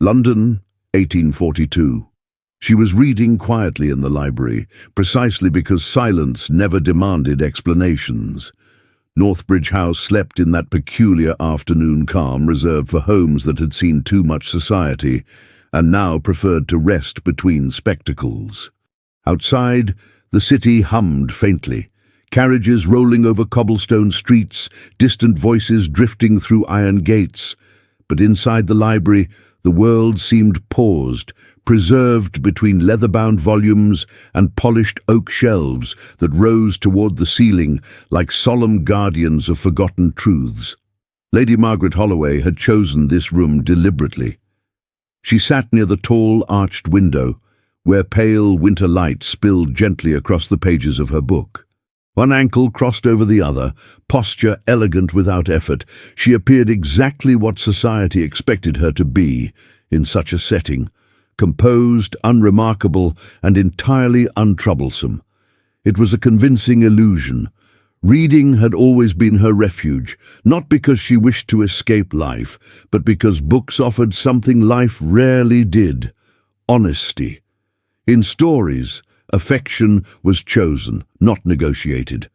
London, 1842. She was reading quietly in the library, precisely because silence never demanded explanations. Northbridge House slept in that peculiar afternoon calm reserved for homes that had seen too much society and now preferred to rest between spectacles. Outside, the city hummed faintly, carriages rolling over cobblestone streets, distant voices drifting through iron gates. But inside the library, the world seemed paused, preserved between leather-bound volumes and polished oak shelves that rose toward the ceiling like solemn guardians of forgotten truths. Lady Margaret Holloway had chosen this room deliberately. She sat near the tall, arched window, where pale winter light spilled gently across the pages of her book. One ankle crossed over the other, posture elegant without effort, she appeared exactly what society expected her to be in such a setting, composed, unremarkable, and entirely untroublesome. It was a convincing illusion. Reading had always been her refuge, not because she wished to escape life, but because books offered something life rarely did: honesty. In stories, affection was chosen, not negotiated.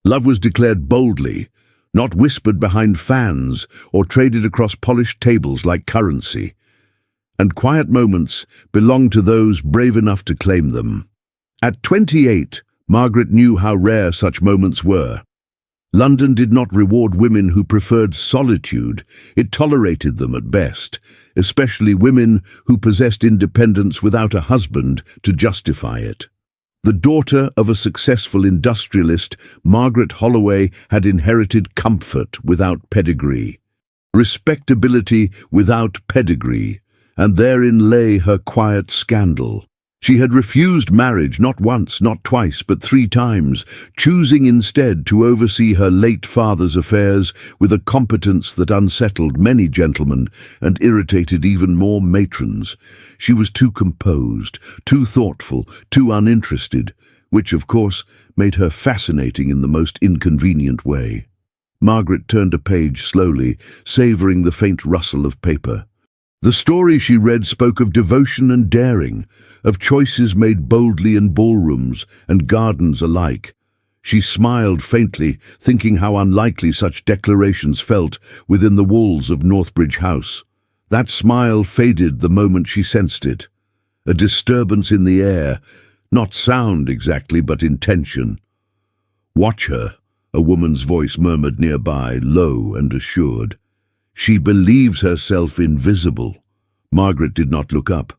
Love was declared boldly, not whispered behind fans or traded across polished tables like currency. And quiet moments belonged to those brave enough to claim them. At 28, Margaret knew how rare such moments were. London did not reward women who preferred solitude, it tolerated them at best, especially women who possessed independence without a husband to justify it. The daughter of a successful industrialist, Margaret Holloway had inherited comfort without pedigree, respectability without pedigree, and therein lay her quiet scandal. She had refused marriage not once, not twice, but 3 times, choosing instead to oversee her late father's affairs with a competence that unsettled many gentlemen and irritated even more matrons. She was too composed, too thoughtful, too uninterested, which, of course, made her fascinating in the most inconvenient way. Margaret turned a page slowly, savouring the faint rustle of paper. The story she read spoke of devotion and daring, of choices made boldly in ballrooms and gardens alike. She smiled faintly, thinking how unlikely such declarations felt within the walls of Northbridge House. That smile faded the moment she sensed it. A disturbance in the air, not sound exactly, but intention. "Watch her," a woman's voice murmured nearby, low and assured. "She believes herself invisible." Margaret did not look up.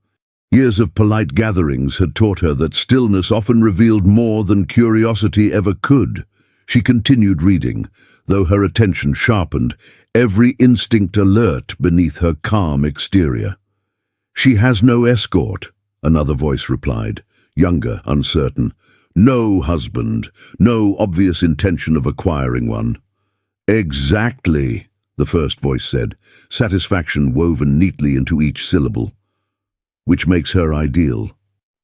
Years of polite gatherings had taught her that stillness often revealed more than curiosity ever could. She continued reading, though her attention sharpened, every instinct alert beneath her calm exterior. "She has no escort," another voice replied, younger, uncertain. "No husband, no obvious intention of acquiring one." "Exactly," the first voice said, satisfaction woven neatly into each syllable. "Which makes her ideal."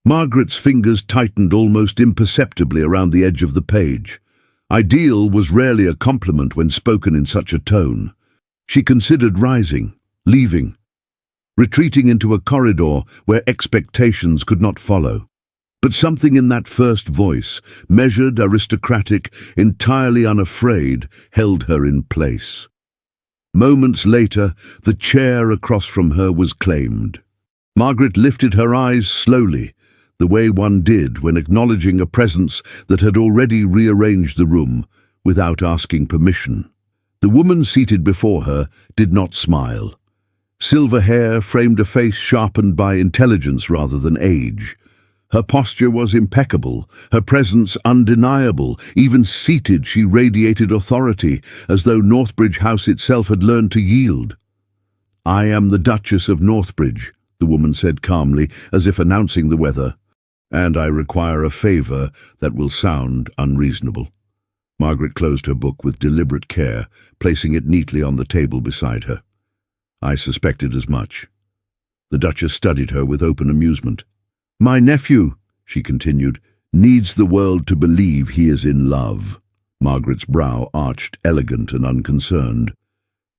Margaret's fingers tightened almost imperceptibly around the edge of the page. Ideal was rarely a compliment when spoken in such a tone. She considered rising, leaving, retreating into a corridor where expectations could not follow. But something in that first voice, measured, aristocratic, entirely unafraid, held her in place. Moments later, the chair across from her was claimed. Margaret lifted her eyes slowly, the way one did when acknowledging a presence that had already rearranged the room without asking permission. The woman seated before her did not smile. Silver hair framed a face sharpened by intelligence rather than age. Her posture was impeccable, her presence undeniable. Even seated, she radiated authority, as though Northbridge House itself had learned to yield. "I am the Duchess of Northbridge," the woman said calmly, as if announcing the weather, "and I require a favour that will sound unreasonable." Margaret closed her book with deliberate care, placing it neatly on the table beside her. "I suspected as much." The Duchess studied her with open amusement. "My nephew," she continued, "needs the world to believe he is in love." Margaret's brow arched, elegant and unconcerned.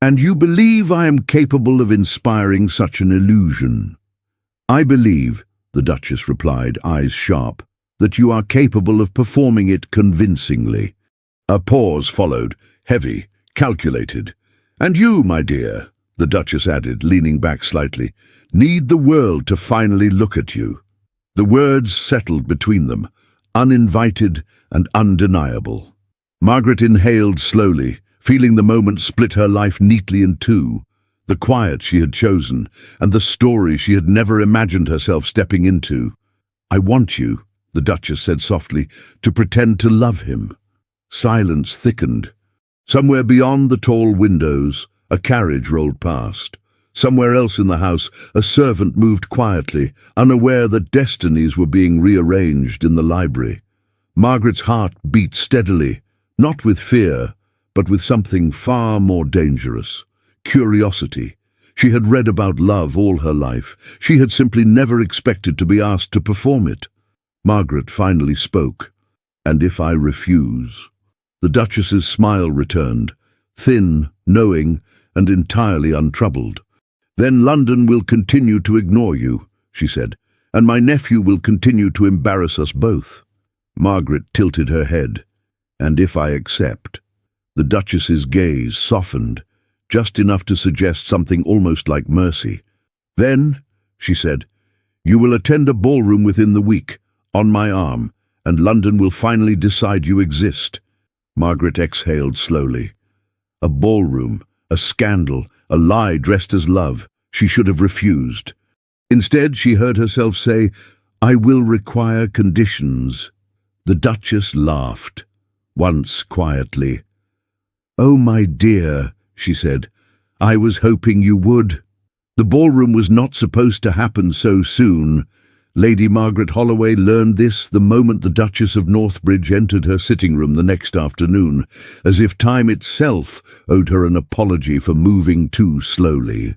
"And you believe I am capable of inspiring such an illusion?" "I believe," the Duchess replied, eyes sharp, "that you are capable of performing it convincingly." A pause followed, heavy, calculated. "And you, my dear," the Duchess added, leaning back slightly, "need the world to finally look at you." The words settled between them, uninvited and undeniable. Margaret inhaled slowly, feeling the moment split her life neatly in two, the quiet she had chosen and the story she had never imagined herself stepping into. "I want you," the Duchess said softly, "to pretend to love him." Silence thickened. Somewhere beyond the tall windows, a carriage rolled past. Somewhere else in the house, a servant moved quietly, unaware that destinies were being rearranged in the library. Margaret's heart beat steadily, not with fear, but with something far more dangerous: curiosity. She had read about love all her life. She had simply never expected to be asked to perform it. Margaret finally spoke. "And if I refuse?" The Duchess's smile returned, thin, knowing, and entirely untroubled. "Then London will continue to ignore you," she said, "and my nephew will continue to embarrass us both." Margaret tilted her head. "And if I accept?" The Duchess's gaze softened, just enough to suggest something almost like mercy. "Then," she said, "you will attend a ballroom within the week, on my arm, and London will finally decide you exist." Margaret exhaled slowly. A ballroom, a scandal, a lie dressed as love. She should have refused. Instead, she heard herself say, "I will require conditions." The Duchess laughed, once quietly. "Oh, my dear," she said, "I was hoping you would." The ballroom was not supposed to happen so soon. Lady Margaret Holloway learned this the moment the Duchess of Northbridge entered her sitting room the next afternoon, as if time itself owed her an apology for moving too slowly.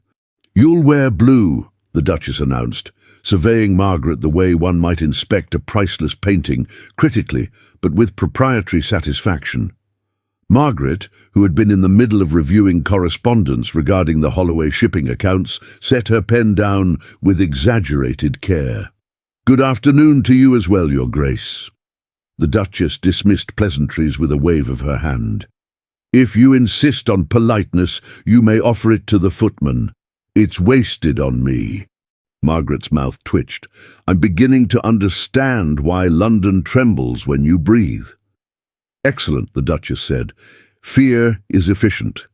"You'll wear blue," the Duchess announced, surveying Margaret the way one might inspect a priceless painting, critically, but with proprietary satisfaction. Margaret, who had been in the middle of reviewing correspondence regarding the Holloway shipping accounts, set her pen down with exaggerated care. "Good afternoon to you as well, Your Grace." The Duchess dismissed pleasantries with a wave of her hand. "If you insist on politeness, you may offer it to the footman. It's wasted on me." Margaret's mouth twitched. "I'm beginning to understand why London trembles when you breathe." "Excellent," the Duchess said. "Fear is efficient.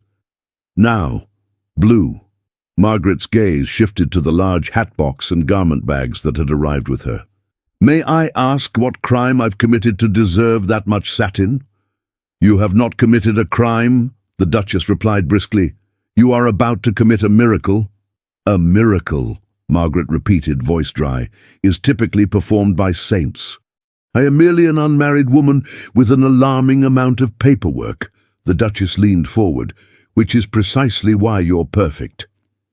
Now, blue." Margaret's gaze shifted to the large hatbox and garment bags that had arrived with her. "May I ask what crime I've committed to deserve that much satin?" "You have not committed a crime," the Duchess replied briskly. "You are about to commit a miracle." "A miracle," Margaret repeated, voice dry, "is typically performed by saints. I am merely an unmarried woman with an alarming amount of paperwork." The Duchess leaned forward. "Which is precisely why you're perfect."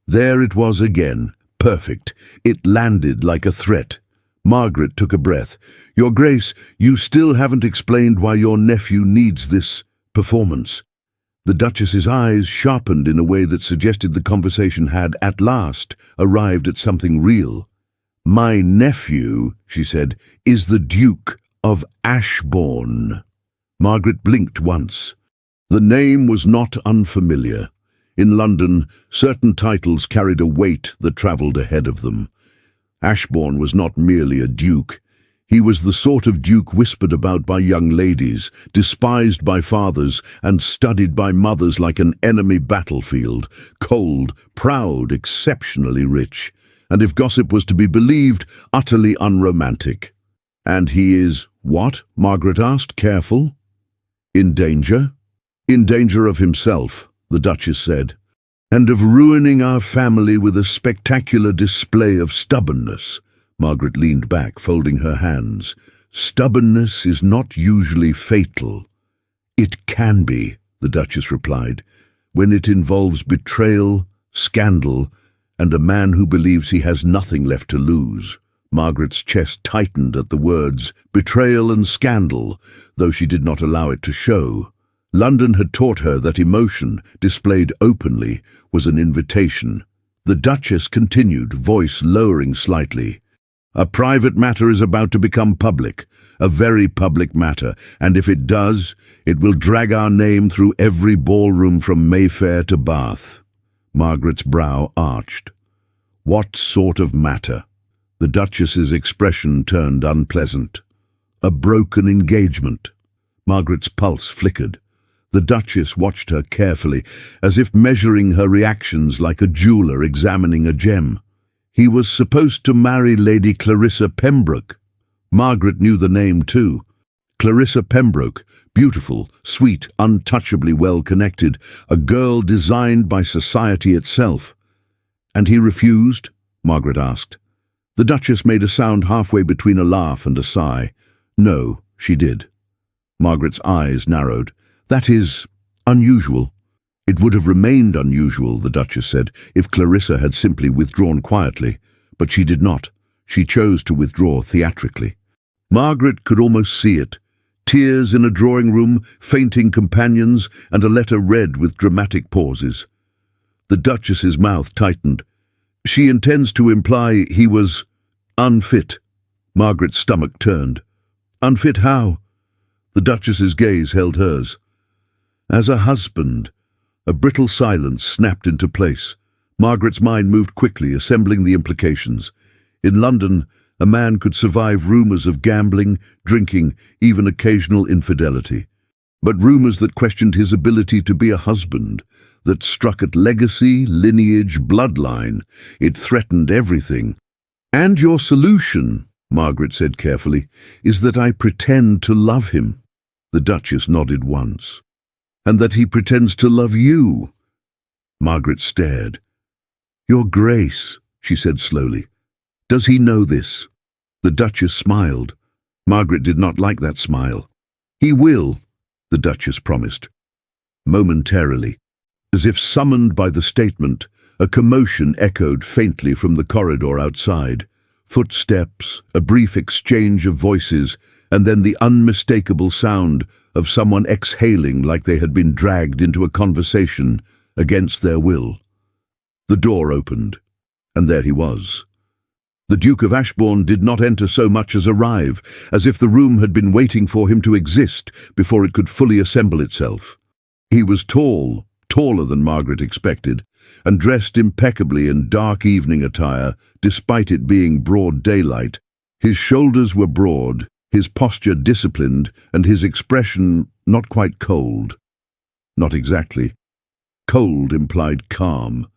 There it was again, perfect. It landed like a threat. Margaret took a breath. "Your Grace, you still haven't explained why your nephew needs this performance." The Duchess's eyes sharpened in a way that suggested the conversation had, at last, arrived at something real. "My nephew," she said, "is the Duke of Ashbourne." Margaret blinked once. The name was not unfamiliar. In London, certain titles carried a weight that travelled ahead of them. Ashbourne was not merely a duke. He was the sort of duke whispered about by young ladies, despised by fathers, and studied by mothers like an enemy battlefield, cold, proud, exceptionally rich, and if gossip was to be believed, utterly unromantic. "And he is what?" Margaret asked, careful. "In danger?" "In danger of himself," the Duchess said, "and of ruining our family with a spectacular display of stubbornness." Margaret leaned back, folding her hands. "Stubbornness is not usually fatal." "It can be," the Duchess replied, "when it involves betrayal, scandal, and a man who believes he has nothing left to lose." Margaret's chest tightened at the words betrayal and scandal, though she did not allow it to show. London had taught her that emotion, displayed openly, was an invitation. The Duchess continued, voice lowering slightly. A private matter is about to become public, a very public matter, and if it does, it will drag our name through every ballroom from Mayfair to Bath. Margaret's brow arched. What sort of matter? The Duchess's expression turned unpleasant. A broken engagement. Margaret's pulse flickered. The Duchess watched her carefully, as if measuring her reactions like a jeweller examining a gem. He was supposed to marry Lady Clarissa Pembroke. Margaret knew the name too. Clarissa Pembroke, beautiful, sweet, untouchably well-connected, a girl designed by society itself. And he refused? Margaret asked. The Duchess made a sound halfway between a laugh and a sigh. No, she did. Margaret's eyes narrowed. That is unusual. It would have remained unusual, the Duchess said, if Clarissa had simply withdrawn quietly. But she did not. She chose to withdraw theatrically. Margaret could almost see it. Tears in a drawing-room, fainting companions, and a letter read with dramatic pauses. The Duchess's mouth tightened. She intends to imply he was unfit. Margaret's stomach turned. Unfit how? The Duchess's gaze held hers. As a husband. A brittle silence snapped into place. Margaret's mind moved quickly, assembling the implications. In London, a man could survive rumours of gambling, drinking, even occasional infidelity. But rumours that questioned his ability to be a husband, that struck at legacy, lineage, bloodline, it threatened everything. And your solution, Margaret said carefully, is that I pretend to love him. The Duchess nodded once. And that he pretends to love you. Margaret stared. Your Grace, she said slowly. Does he know this? The Duchess smiled. Margaret did not like that smile. He will, the Duchess promised. Momentarily, as if summoned by the statement, a commotion echoed faintly from the corridor outside. Footsteps, a brief exchange of voices, and then the unmistakable sound of someone exhaling like they had been dragged into a conversation against their will. The door opened, and there he was. The Duke of Ashbourne did not enter so much as arrive, as if the room had been waiting for him to exist before it could fully assemble itself. He was tall, taller than Margaret expected, and dressed impeccably in dark evening attire, despite it being broad daylight. His shoulders were broad, his posture disciplined, and his expression not quite cold. Not exactly. Cold implied calm.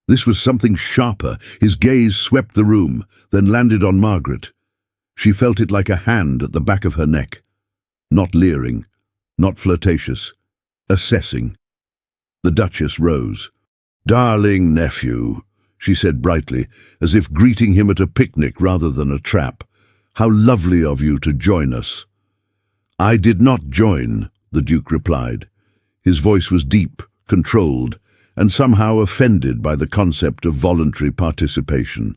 This was something sharper. His gaze swept the room, then landed on Margaret. She felt it like a hand at the back of her neck. Not leering, not flirtatious, assessing. The Duchess rose. "Darling nephew," she said brightly, as if greeting him at a picnic rather than a trap. "How lovely of you to join us." "I did not join," the Duke replied. His voice was deep, controlled, and somehow offended by the concept of voluntary participation.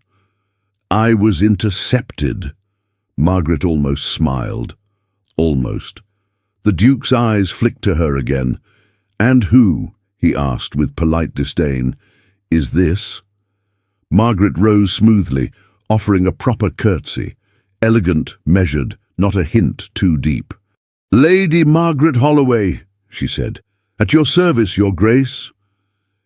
"I was intercepted." Margaret almost smiled. Almost. The Duke's eyes flicked to her again. "And who," he asked with polite disdain, "is this?" Margaret rose smoothly, offering a proper curtsy. Elegant, measured, not a hint too deep. "Lady Margaret Holloway," she said. "At your service, Your Grace."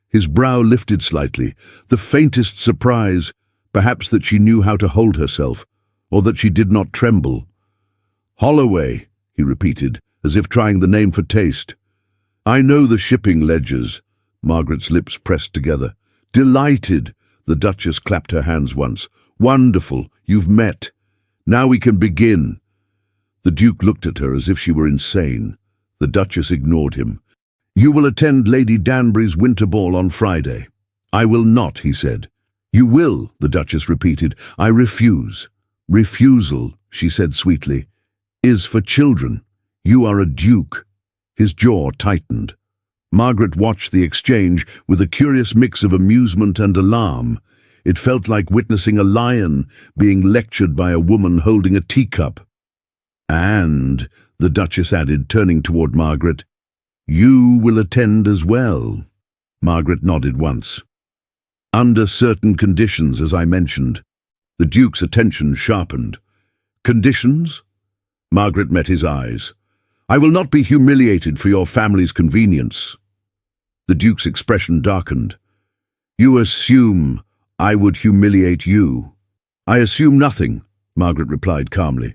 His brow lifted slightly, the faintest surprise, perhaps that she knew how to hold herself, or that she did not tremble. "Holloway," he repeated, as if trying the name for taste. "I know the shipping ledgers." Margaret's lips pressed together. "Delighted." The Duchess clapped her hands once. "Wonderful. You've met. Now we can begin." The Duke looked at her as if she were insane. The Duchess ignored him. "You will attend Lady Danbury's winter ball on Friday." "I will not," he said. "You will," the Duchess repeated. "I refuse." "Refusal," she said sweetly, "is for children. You are a duke." His jaw tightened. Margaret watched the exchange with a curious mix of amusement and alarm. It felt like witnessing a lion being lectured by a woman holding a teacup. "And," the Duchess added, turning toward Margaret, You will attend as well. Margaret nodded once. Under certain conditions, as I mentioned. The Duke's attention sharpened. Conditions? Margaret met his eyes. I will not be humiliated for your family's convenience. The Duke's expression darkened. You assume I would humiliate you. I assume nothing, Margaret replied calmly.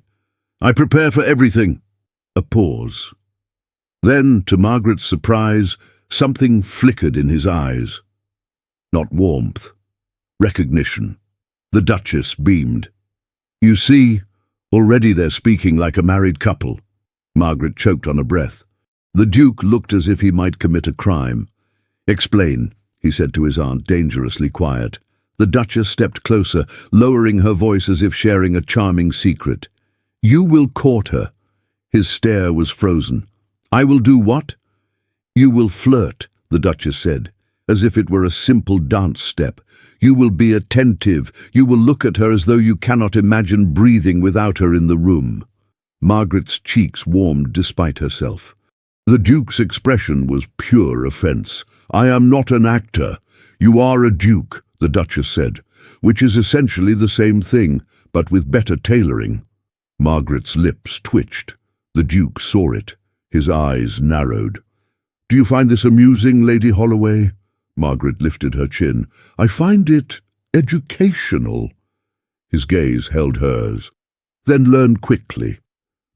I prepare for everything. A pause. Then, to Margaret's surprise, something flickered in his eyes. Not warmth. Recognition. The Duchess beamed. You see, already they're speaking like a married couple. Margaret choked on a breath. The Duke looked as if he might commit a crime. Explain, he said to his aunt, dangerously quiet. The Duchess stepped closer, lowering her voice as if sharing a charming secret. You will court her. His stare was frozen. I will do what? You will flirt, the Duchess said, as if it were a simple dance step. You will be attentive. You will look at her as though you cannot imagine breathing without her in the room. Margaret's cheeks warmed despite herself. The Duke's expression was pure offence. I am not an actor. You are a duke, the Duchess said, which is essentially the same thing, but with better tailoring. Margaret's lips twitched. The Duke saw it. His eyes narrowed. Do you find this amusing, Lady Holloway? Margaret lifted her chin. I find it educational. His gaze held hers. Then learn quickly.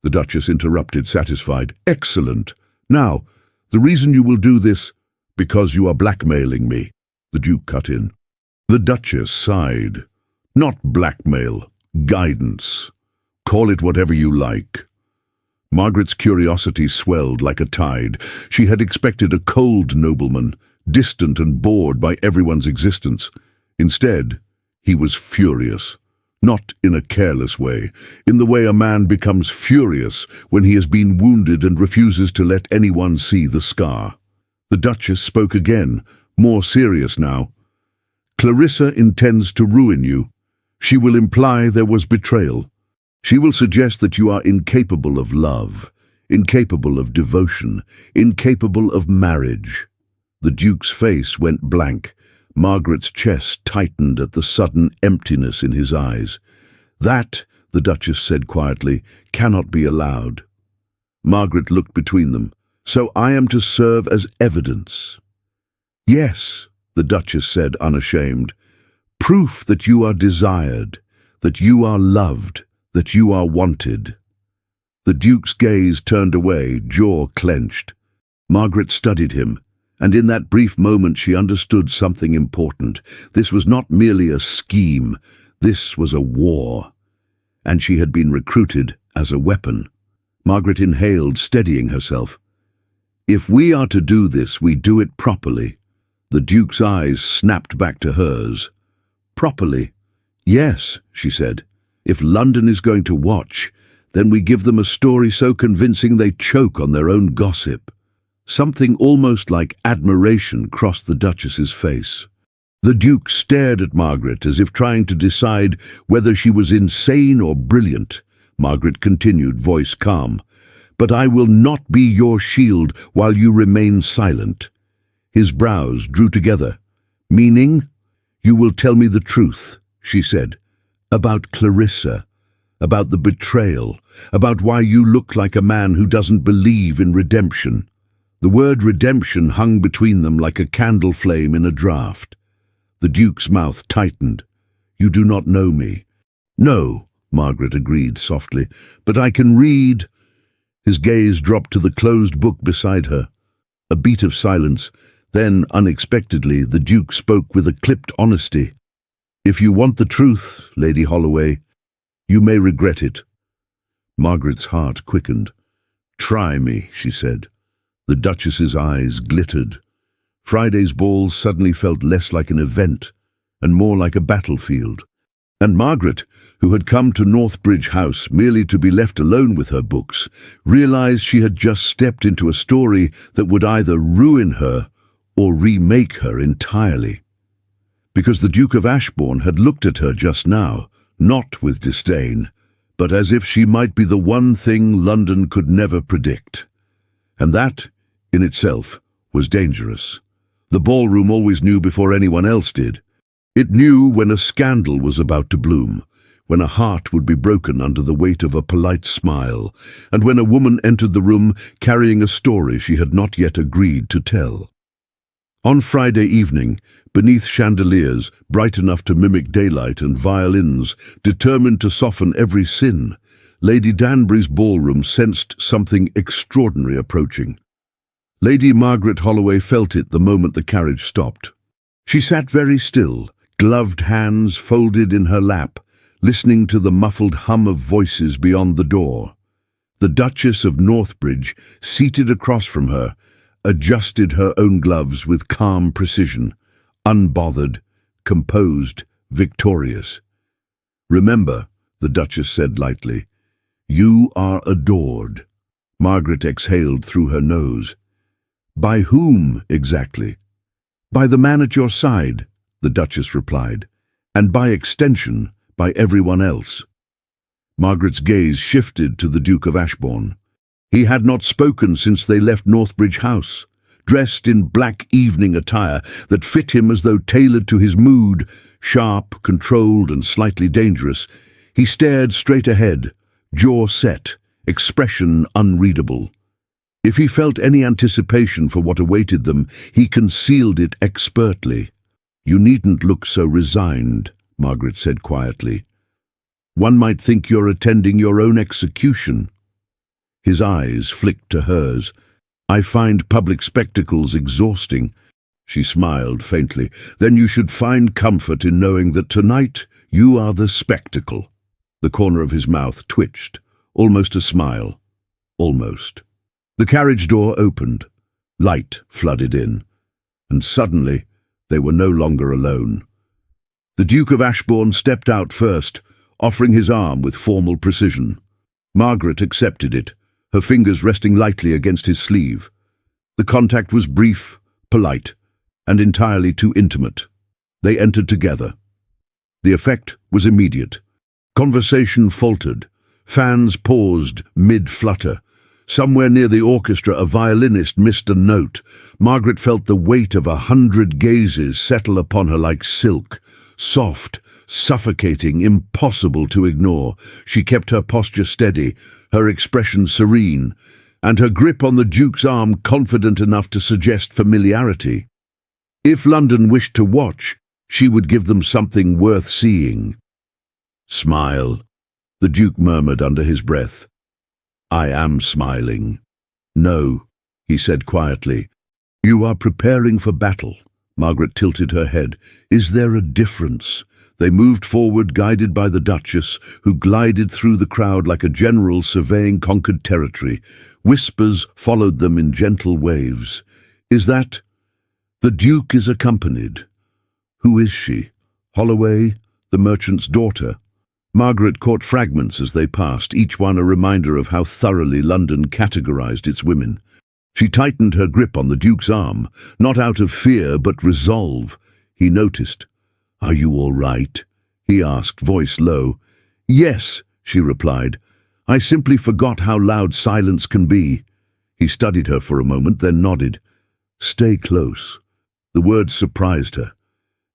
The Duchess interrupted, satisfied. Excellent. Now, the reason you will do this, because you are blackmailing me. The Duke cut in. The Duchess sighed. Not blackmail, guidance. Call it whatever you like. Margaret's curiosity swelled like a tide. She had expected a cold nobleman, distant and bored by everyone's existence. Instead, he was furious. Not in a careless way, in the way a man becomes furious when he has been wounded and refuses to let anyone see the scar. The Duchess spoke again, more serious now. Clarissa intends to ruin you. She will imply there was betrayal. She will suggest that you are incapable of love, incapable of devotion, incapable of marriage. The Duke's face went blank. Margaret's chest tightened at the sudden emptiness in his eyes. That, the Duchess said quietly, cannot be allowed. Margaret looked between them. So I am to serve as evidence. Yes, the Duchess said, unashamed. Proof that you are desired, that you are loved, that you are wanted. The Duke's gaze turned away, jaw clenched. Margaret studied him, and in that brief moment she understood something important. This was not merely a scheme, this was a war. And she had been recruited as a weapon. Margaret inhaled, steadying herself. If we are to do this, we do it properly. The Duke's eyes snapped back to hers. Properly? Yes, she said. If London is going to watch, then we give them a story so convincing they choke on their own gossip. Something almost like admiration crossed the Duchess's face. The Duke stared at Margaret as if trying to decide whether she was insane or brilliant. Margaret continued, voice calm. But I will not be your shield while you remain silent. His brows drew together. Meaning? You will tell me the truth, she said. About Clarissa, about the betrayal, about why you look like a man who doesn't believe in redemption. The word redemption hung between them like a candle flame in a draught. The Duke's mouth tightened. You do not know me. No, Margaret agreed softly, but I can read. His gaze dropped to the closed book beside her. A beat of silence. Then, unexpectedly, the Duke spoke with a clipped honesty. If you want the truth, Lady Holloway, you may regret it. Margaret's heart quickened. Try me, she said. The Duchess's eyes glittered. Friday's ball suddenly felt less like an event and more like a battlefield. And Margaret, who had come to Northbridge House merely to be left alone with her books, realized she had just stepped into a story that would either ruin her or remake her entirely. Because the Duke of Ashbourne had looked at her just now, not with disdain, but as if she might be the one thing London could never predict. And that, in itself, was dangerous. The ballroom always knew before anyone else did. It knew when a scandal was about to bloom, when a heart would be broken under the weight of a polite smile, and when a woman entered the room carrying a story she had not yet agreed to tell. On Friday evening, beneath chandeliers bright enough to mimic daylight and violins determined to soften every sin, Lady Danbury's ballroom sensed something extraordinary approaching. Lady Margaret Holloway felt it the moment the carriage stopped. She sat very still, gloved hands folded in her lap, listening to the muffled hum of voices beyond the door. The Duchess of Northbridge, seated across from her, adjusted her own gloves with calm precision, unbothered, composed, victorious. "Remember," the Duchess said lightly, "you are adored." Margaret exhaled through her nose. "By whom, exactly?" "By the man at your side," the Duchess replied, "and by extension, by everyone else." Margaret's gaze shifted to the Duke of Ashbourne. He had not spoken since they left Northbridge House. Dressed in black evening attire that fit him as though tailored to his mood, sharp, controlled, and slightly dangerous, he stared straight ahead, jaw set, expression unreadable. If he felt any anticipation for what awaited them, he concealed it expertly. "You needn't look so resigned," Margaret said quietly. "One might think you're attending your own execution." His eyes flicked to hers. "I find public spectacles exhausting." She smiled faintly. "Then you should find comfort in knowing that tonight you are the spectacle." The corner of his mouth twitched, almost a smile. Almost. The carriage door opened. Light flooded in. And suddenly, they were no longer alone. The Duke of Ashbourne stepped out first, offering his arm with formal precision. Margaret accepted it, her fingers resting lightly against his sleeve. The contact was brief, polite, and entirely too intimate. They entered together. The effect was immediate. Conversation faltered. Fans paused mid-flutter. Somewhere near the orchestra, a violinist missed a note. Margaret felt the weight of 100 gazes settle upon her like silk. Soft, suffocating, impossible to ignore. She kept her posture steady, her expression serene, and her grip on the Duke's arm confident enough to suggest familiarity. If London wished to watch, she would give them something worth seeing. "Smile," the Duke murmured under his breath. "I am smiling." "No," he said quietly. "You are preparing for battle." Margaret tilted her head. "Is there a difference?" They moved forward, guided by the Duchess, who glided through the crowd like a general surveying conquered territory. Whispers followed them in gentle waves. "Is that—" "The Duke is accompanied." "Who is she? Holloway, the merchant's daughter?" Margaret caught fragments as they passed, each one a reminder of how thoroughly London categorized its women. She tightened her grip on the Duke's arm, not out of fear but resolve. He noticed. "Are you all right?" he asked, voice low. "Yes," she replied. "I simply forgot how loud silence can be." He studied her for a moment, then nodded. "Stay close." The words surprised her.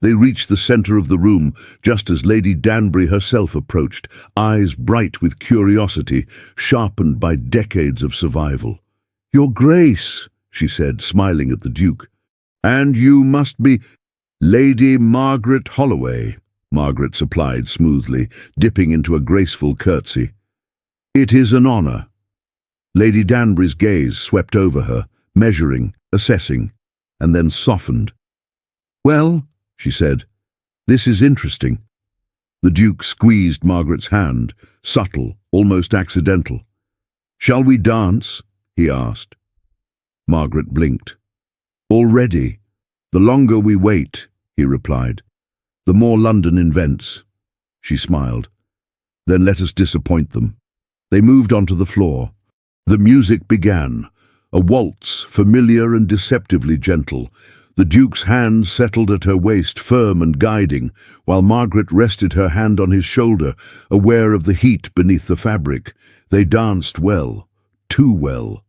They reached the center of the room, just as Lady Danbury herself approached, eyes bright with curiosity, sharpened by decades of survival. "Your Grace," she said, smiling at the Duke. "And you must be—" "Lady Margaret Holloway," Margaret supplied smoothly, dipping into a graceful curtsy. "It is an honor." Lady Danbury's gaze swept over her, measuring, assessing, and then softened. "Well," she said, "this is interesting." The Duke squeezed Margaret's hand, subtle, almost accidental. "Shall we dance?" he asked. Margaret blinked. "Already? The longer we wait," he replied, "the more London invents." She smiled. "Then let us disappoint them." They moved onto the floor. The music began, a waltz, familiar and deceptively gentle. The Duke's hand settled at her waist, firm and guiding, while Margaret rested her hand on his shoulder, aware of the heat beneath the fabric. They danced well, too well.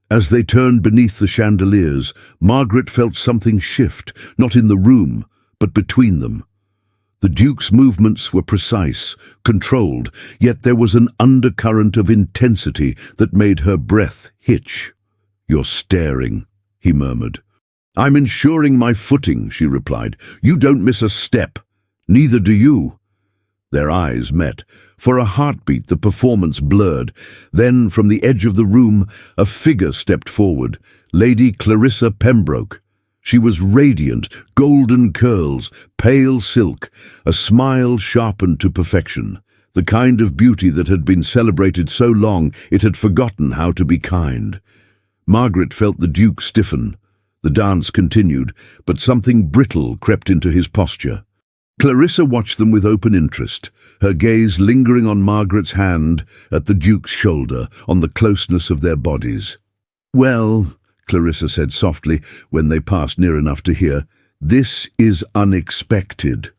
As they turned beneath the chandeliers, Margaret felt something shift, not in the room, but between them. The Duke's movements were precise, controlled, yet there was an undercurrent of intensity that made her breath hitch. "You're staring," he murmured. "I'm ensuring my footing," she replied. "You don't miss a step. Neither do you." Their eyes met. For a heartbeat, the performance blurred. Then, from the edge of the room, a figure stepped forward, Lady Clarissa Pembroke. She was radiant, golden curls, pale silk, a smile sharpened to perfection, the kind of beauty that had been celebrated so long it had forgotten how to be kind. Margaret felt the Duke stiffen. The dance continued, but something brittle crept into his posture. Clarissa watched them with open interest, her gaze lingering on Margaret's hand, at the Duke's shoulder, on the closeness of their bodies. "Well," Clarissa said softly, when they passed near enough to hear, "this is unexpected."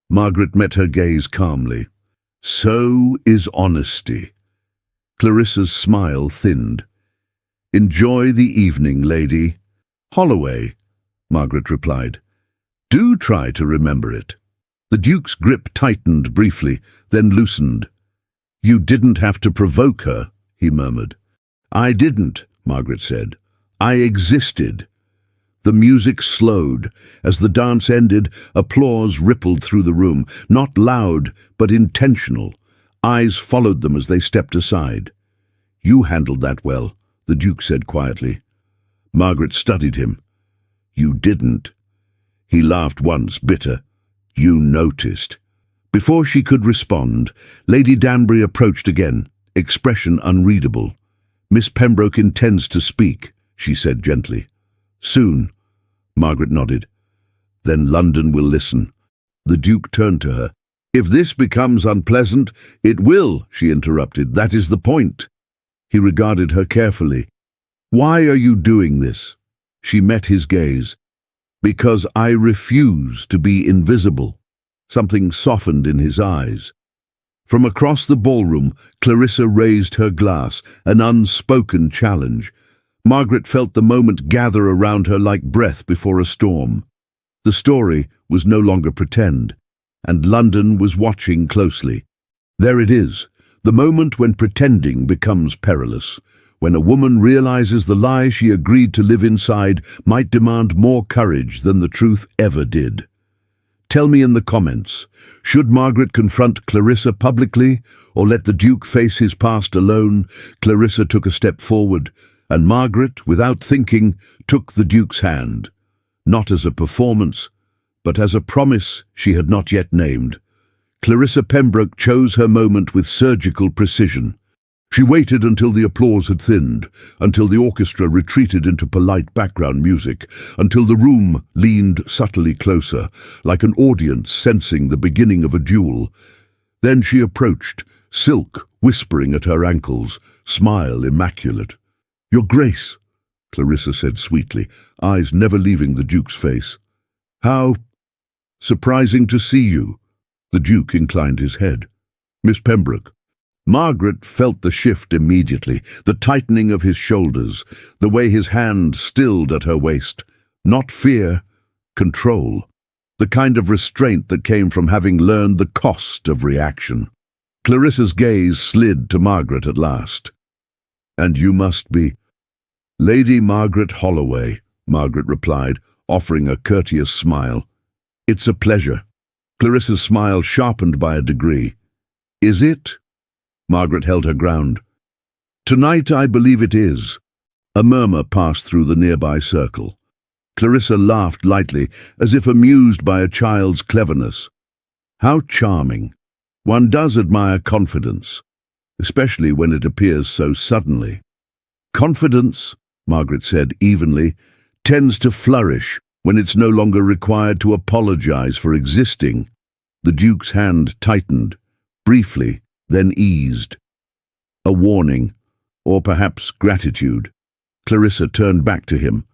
Margaret met her gaze calmly. "So is honesty." Clarissa's smile thinned. "Enjoy the evening, Lady Holloway," Margaret replied. "Do try to remember it." The Duke's grip tightened briefly, then loosened. "You didn't have to provoke her," he murmured. "I didn't," Margaret said. "I existed." The music slowed. As the dance ended, applause rippled through the room, not loud, but intentional. Eyes followed them as they stepped aside. "You handled that well," the Duke said quietly. Margaret studied him. "You didn't." He laughed once, bitter. "You noticed." Before she could respond, Lady Danbury approached again, expression unreadable. "Miss Pembroke intends to speak," she said gently. "Soon," Margaret nodded. "Then London will listen." The Duke turned to her. "If this becomes unpleasant, it will," she interrupted. "That is the point." He regarded her carefully. "Why are you doing this?" She met his gaze. "Because I refuse to be invisible." Something softened in his eyes. From across the ballroom, Clarissa raised her glass, an unspoken challenge. Margaret felt the moment gather around her like breath before a storm. The story was no longer pretend, and London was watching closely. There it is, the moment when pretending becomes perilous. When a woman realizes the lie she agreed to live inside might demand more courage than the truth ever did. Tell me in the comments, should Margaret confront Clarissa publicly or let the Duke face his past alone? Clarissa took a step forward, and Margaret, without thinking, took the Duke's hand. Not as a performance, but as a promise she had not yet named. Clarissa Pembroke chose her moment with surgical precision. She waited until the applause had thinned, until the orchestra retreated into polite background music, until the room leaned subtly closer, like an audience sensing the beginning of a duel. Then she approached, silk whispering at her ankles, smile immaculate. "Your Grace," Clarissa said sweetly, eyes never leaving the Duke's face. "How surprising to see you." The Duke inclined his head. "Miss Pembroke." Margaret felt the shift immediately, the tightening of his shoulders, the way his hand stilled at her waist. Not fear, control. The kind of restraint that came from having learned the cost of reaction. Clarissa's gaze slid to Margaret at last. "And you must be—" "Lady Margaret Holloway," Margaret replied, offering a courteous smile. "It's a pleasure." Clarissa's smile sharpened by a degree. "Is it?" Margaret held her ground. "Tonight I believe it is." A murmur passed through the nearby circle. Clarissa laughed lightly, as if amused by a child's cleverness. "How charming. One does admire confidence, especially when it appears so suddenly." "Confidence," Margaret said evenly, "tends to flourish when it's no longer required to apologize for existing." The Duke's hand tightened, briefly, then eased. A warning, or perhaps gratitude. Clarissa turned back to him.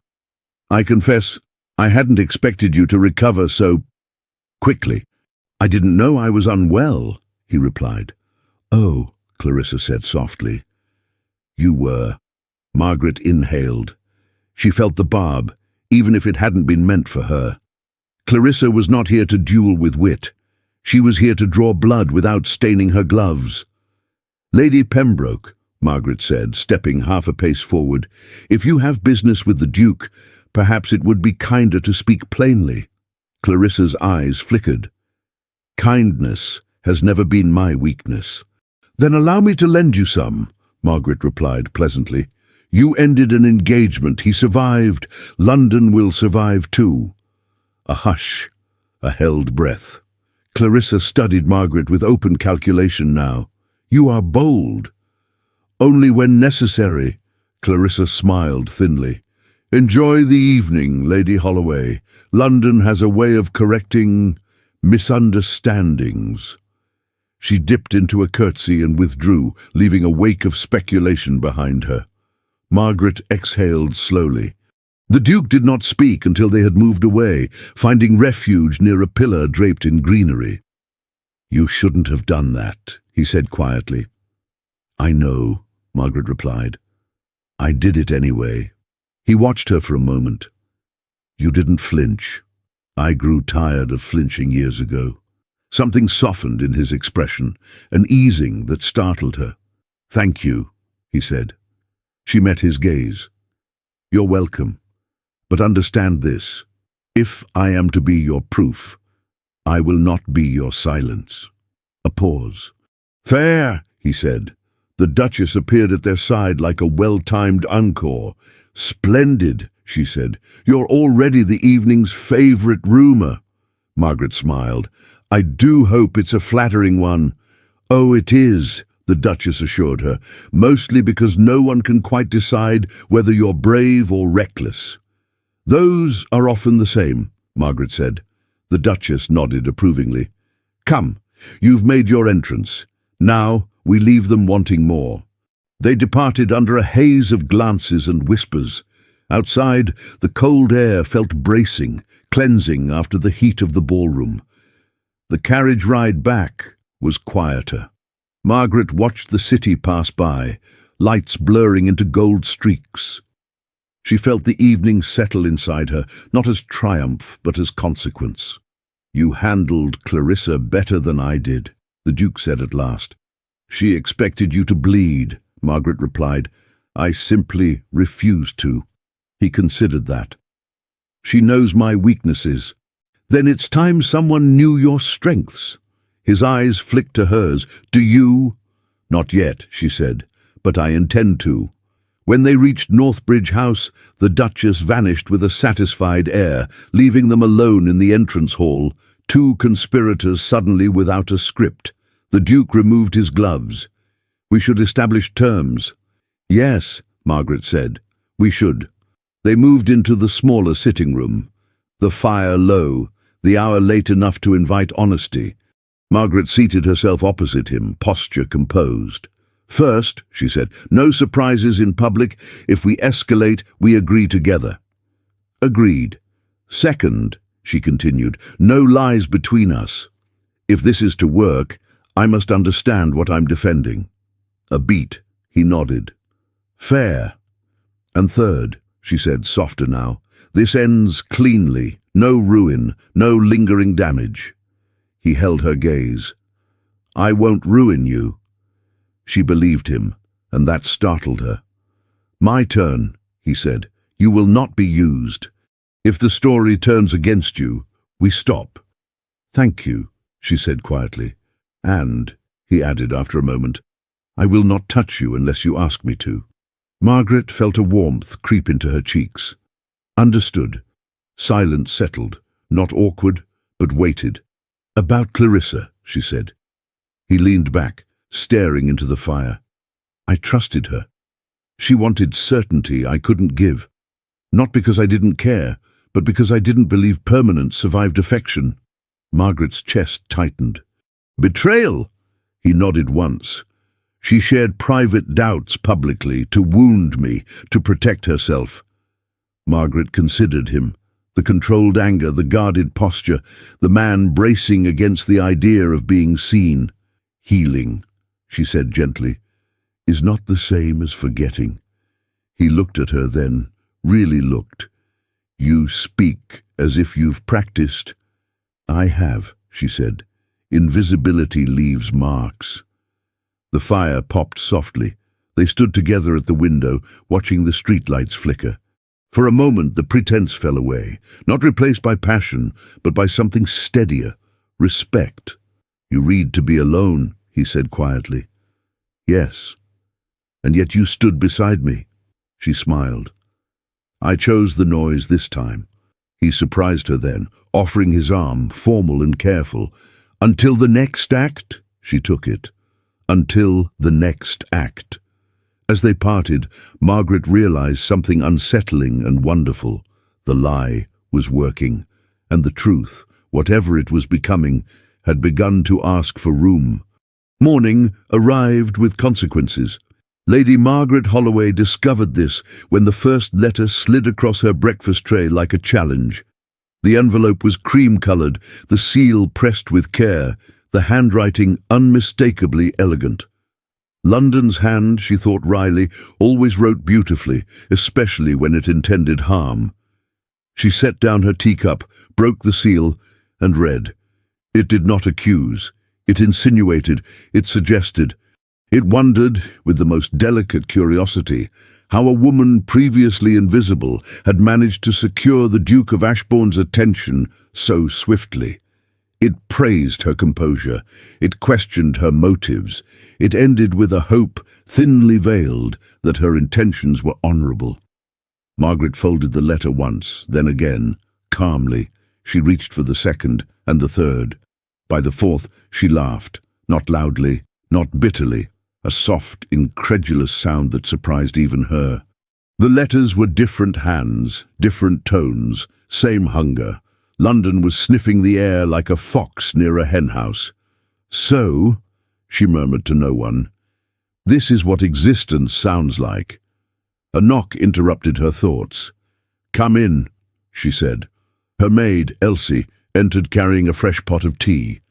"I confess, I hadn't expected you to recover so quickly. I didn't know I was unwell," he replied. "Oh," Clarissa said softly. "You were." Margaret inhaled. She felt the barb, even if it hadn't been meant for her. Clarissa was not here to duel with wit. She was here to draw blood without staining her gloves. "Lady Pembroke," Margaret said, stepping half a pace forward, "if you have business with the Duke, perhaps it would be kinder to speak plainly." Clarissa's eyes flickered. "Kindness has never been my weakness." "Then allow me to lend you some," Margaret replied pleasantly. "You ended an engagement. He survived. London will survive too." A hush, a held breath. Clarissa studied Margaret with open calculation now. "You are bold." "Only when necessary." Clarissa smiled thinly. "Enjoy the evening, Lady Holloway. London has a way of correcting misunderstandings." She dipped into a curtsy and withdrew, leaving a wake of speculation behind her. Margaret exhaled slowly. The Duke did not speak until they had moved away, finding refuge near a pillar draped in greenery. "You shouldn't have done that," he said quietly. "I know," Margaret replied. "I did it anyway." He watched her for a moment. "You didn't flinch. I grew tired of flinching years ago." Something softened in his expression, an easing that startled her. "Thank you," he said. She met his gaze. "You're welcome. But understand this. If I am to be your proof, I will not be your silence." A pause. "Fair," he said. The Duchess appeared at their side like a well-timed encore. "Splendid," she said. "You're already the evening's favourite rumour." Margaret smiled. "I do hope it's a flattering one." "Oh, it is," the Duchess assured her, "mostly because no one can quite decide whether you're brave or reckless." "Those are often the same," Margaret said. The Duchess nodded approvingly. "Come, you've made your entrance. Now we leave them wanting more." They departed under a haze of glances and whispers. Outside, the cold air felt bracing, cleansing after the heat of the ballroom. The carriage ride back was quieter. Margaret watched the city pass by, lights blurring into gold streaks. She felt the evening settle inside her, not as triumph, but as consequence. "You handled Clarissa better than I did," the Duke said at last. "She expected you to bleed," Margaret replied. "I simply refused to." He considered that. "She knows my weaknesses." "Then it's time someone knew your strengths." His eyes flicked to hers. "Do you?" "Not yet," she said, "but I intend to." When they reached Northbridge House, the Duchess vanished with a satisfied air, leaving them alone in the entrance hall, two conspirators suddenly without a script. The Duke removed his gloves. "We should establish terms." "Yes," Margaret said, "we should." They moved into the smaller sitting room, the fire low, the hour late enough to invite honesty. Margaret seated herself opposite him, posture composed. "First," she said, "no surprises in public. If we escalate, we agree together." "Agreed." "Second," she continued, "no lies between us. If this is to work, I must understand what I'm defending." A beat. He nodded. "Fair." "And third," she said, softer now, "this ends cleanly. No ruin, no lingering damage." He held her gaze. "I won't ruin you." She believed him, and that startled her. "My turn," he said. "You will not be used. If the story turns against you, we stop." "Thank you," she said quietly. "And," he added after a moment, "I will not touch you unless you ask me to." Margaret felt a warmth creep into her cheeks. Understood. Silence settled, not awkward, but weighted. "About Clarissa," she said. He leaned back, staring into the fire. "I trusted her. She wanted certainty I couldn't give. Not because I didn't care, but because I didn't believe permanence survived affection." Margaret's chest tightened. "Betrayal?" He nodded once. "She shared private doubts publicly, to wound me, to protect herself." Margaret considered him. The controlled anger, the guarded posture, the man bracing against the idea of being seen. "Healing," she said gently, "is not the same as forgetting." He looked at her then, really looked. "You speak as if you've practiced." "I have," she said. "Invisibility leaves marks." The fire popped softly. They stood together at the window, watching the streetlights flicker. For a moment the pretense fell away, not replaced by passion, but by something steadier, respect. "You read to be alone," he said quietly. "Yes. And yet you stood beside me." She smiled. "I chose the noise this time." He surprised her then, offering his arm, formal and careful. "Until the next act?" She took it. "Until the next act." As they parted, Margaret realized something unsettling and wonderful. The lie was working, and the truth, whatever it was becoming, had begun to ask for room. Morning arrived with consequences. Lady Margaret Holloway discovered this when the first letter slid across her breakfast tray like a challenge. The envelope was cream-coloured, the seal pressed with care, the handwriting unmistakably elegant. London's hand, she thought wryly, always wrote beautifully, especially when it intended harm. She set down her teacup, broke the seal, and read. It did not accuse. It insinuated. It suggested. It wondered, with the most delicate curiosity, how a woman previously invisible had managed to secure the Duke of Ashbourne's attention so swiftly. It praised her composure. It questioned her motives. It ended with a hope, thinly veiled, that her intentions were honourable. Margaret folded the letter once, then again. Calmly, she reached for the second and the third. By the fourth, she laughed, not loudly, not bitterly, a soft, incredulous sound that surprised even her. The letters were different hands, different tones, same hunger. London was sniffing the air like a fox near a henhouse. "So," she murmured to no one, "this is what existence sounds like." A knock interrupted her thoughts. "Come in," she said. Her maid, Elsie, entered carrying a fresh pot of tea,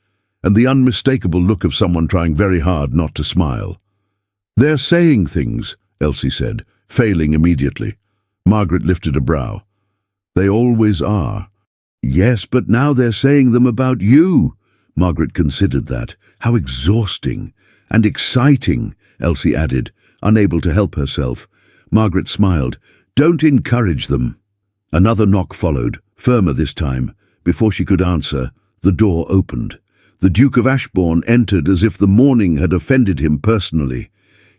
and the unmistakable look of someone trying very hard not to smile. "They're saying things," Elsie said, failing immediately. Margaret lifted a brow. "They always are." "Yes, but now they're saying them about you." Margaret considered that. "How exhausting and exciting," Elsie added, unable to help herself. Margaret smiled. "Don't encourage them." Another knock followed, firmer this time. Before she could answer, the door opened. The Duke of Ashbourne entered as if the morning had offended him personally.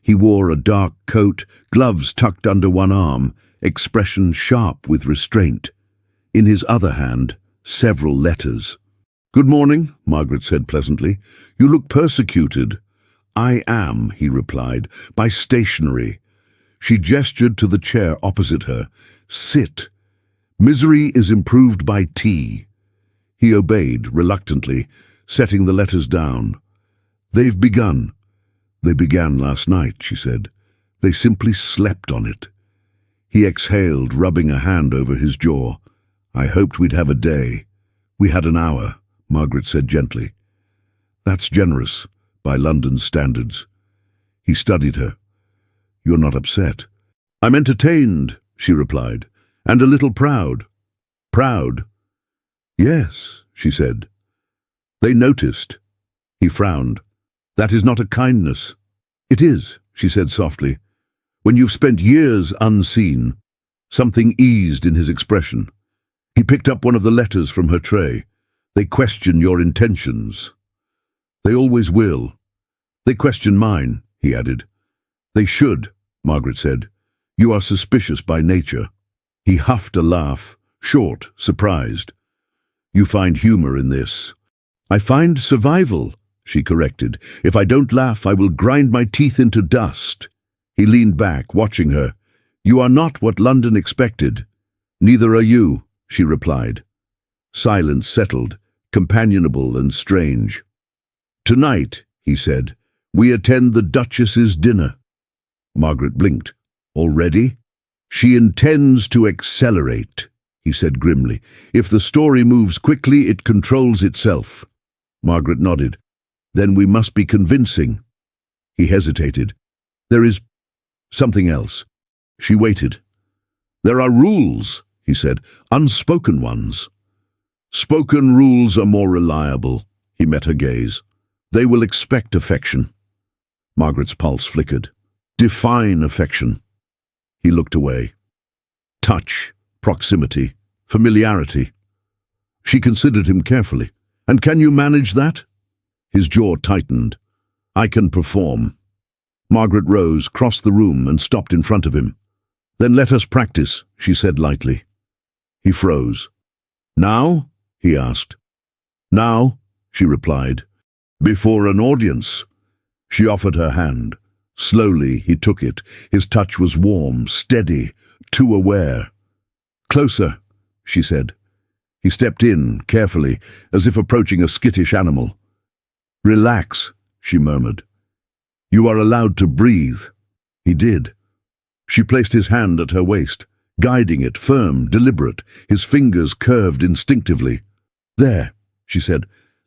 He wore a dark coat, gloves tucked under one arm, expression sharp with restraint. In his other hand, several letters. "Good morning," Margaret said pleasantly. "You look persecuted." "I am," he replied, "by stationery." She gestured to the chair opposite her. "Sit. Misery is improved by tea." He obeyed, reluctantly, setting the letters down. "They've begun." "They began last night," she said. "They simply slept on it." He exhaled, rubbing a hand over his jaw. "I hoped we'd have a day." "We had an hour," Margaret said gently. "That's generous, by London standards." He studied her. "You're not upset?" "I'm entertained," she replied, "and a little proud." "Proud?" "Yes," she said. "They noticed." He frowned. "That is not a kindness." "It is," she said softly. "When you've spent years unseen." Something eased in his expression. He picked up one of the letters from her tray. "They question your intentions." "They always will." "They question mine," he added. "They should," Margaret said. "You are suspicious by nature." He huffed a laugh, short, surprised. "You find humour in this." "I find survival," she corrected. "If I don't laugh, I will grind my teeth into dust." He leaned back, watching her. "You are not what London expected." "Neither are you," she replied. Silence settled, companionable and strange. "Tonight," he said, "we attend the Duchess's dinner." Margaret blinked. "Already?" "She intends to accelerate," he said grimly. "If the story moves quickly, it controls itself." Margaret nodded. "Then we must be convincing." He hesitated. "There is something else." She waited. "There are rules," he said, "unspoken ones." "Spoken rules are more reliable," he met her gaze. "They will expect affection." Margaret's pulse flickered. "Define affection." He looked away. "Touch, proximity, familiarity." She considered him carefully. "And can you manage that?" His jaw tightened. "I can perform." Margaret rose, crossed the room, and stopped in front of him. "Then let us practice," she said lightly. He froze. "Now?" he asked. "Now," she replied. "Before an audience." She offered her hand. Slowly he took it. His touch was warm, steady, too aware. "Closer," she said. He stepped in, carefully, as if approaching a skittish animal. "Relax," she murmured. "You are allowed to breathe." He did. She placed his hand at her waist, guiding it, firm, deliberate, his fingers curved instinctively. "There," she said.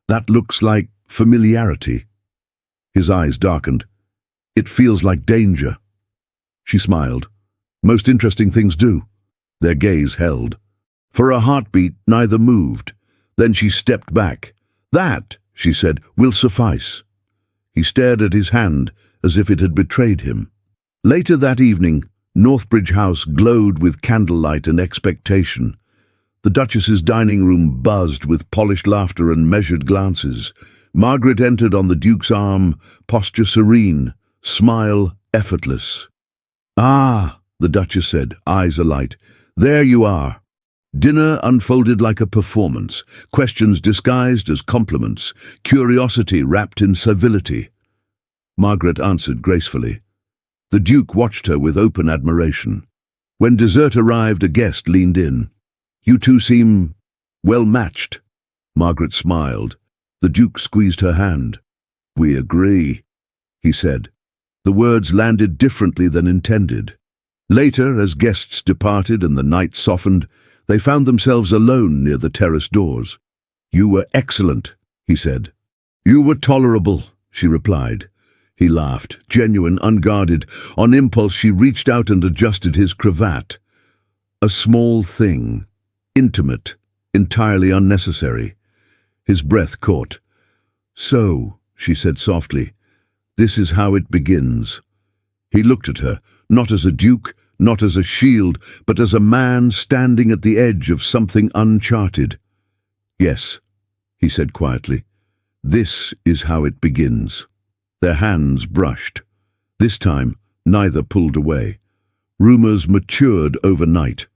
"That looks like familiarity." His eyes darkened. "It feels like danger." She smiled. "Most interesting things do." Their gaze held. For a heartbeat, neither moved. Then she stepped back. "That," she said, "will suffice." He stared at his hand as if it had betrayed him. Later that evening, Northbridge House glowed with candlelight and expectation. The Duchess's dining room buzzed with polished laughter and measured glances. Margaret entered on the Duke's arm, posture serene, smile effortless. "Ah," the Duchess said, eyes alight. "There you are." Dinner unfolded like a performance, questions disguised as compliments, curiosity wrapped in civility. Margaret answered gracefully. The Duke watched her with open admiration. When dessert arrived, a guest leaned in. "You two seem well matched." Margaret smiled. The Duke squeezed her hand. "We agree," he said. The words landed differently than intended. Later, as guests departed and the night softened, they found themselves alone near the terrace doors. "You were excellent," he said. "You were tolerable," she replied. He laughed, genuine, unguarded. On impulse, she reached out and adjusted his cravat. A small thing, intimate, entirely unnecessary. His breath caught. "So," she said softly, "this is how it begins." He looked at her, not as a duke, not as a shield, but as a man standing at the edge of something uncharted. "Yes," he said quietly, "this is how it begins." Their hands brushed. This time, neither pulled away. Rumors matured overnight.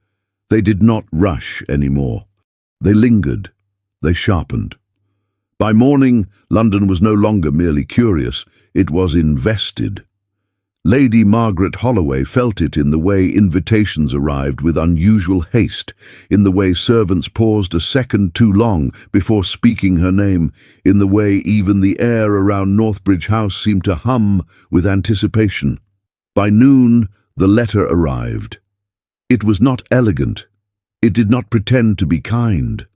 They did not rush anymore. They lingered. They sharpened. By morning, London was no longer merely curious. It was invested. Lady Margaret Holloway felt it in the way invitations arrived with unusual haste, in the way servants paused a second too long before speaking her name, in the way even the air around Northbridge House seemed to hum with anticipation. By noon, the letter arrived. It was not elegant. It did not pretend to be kind.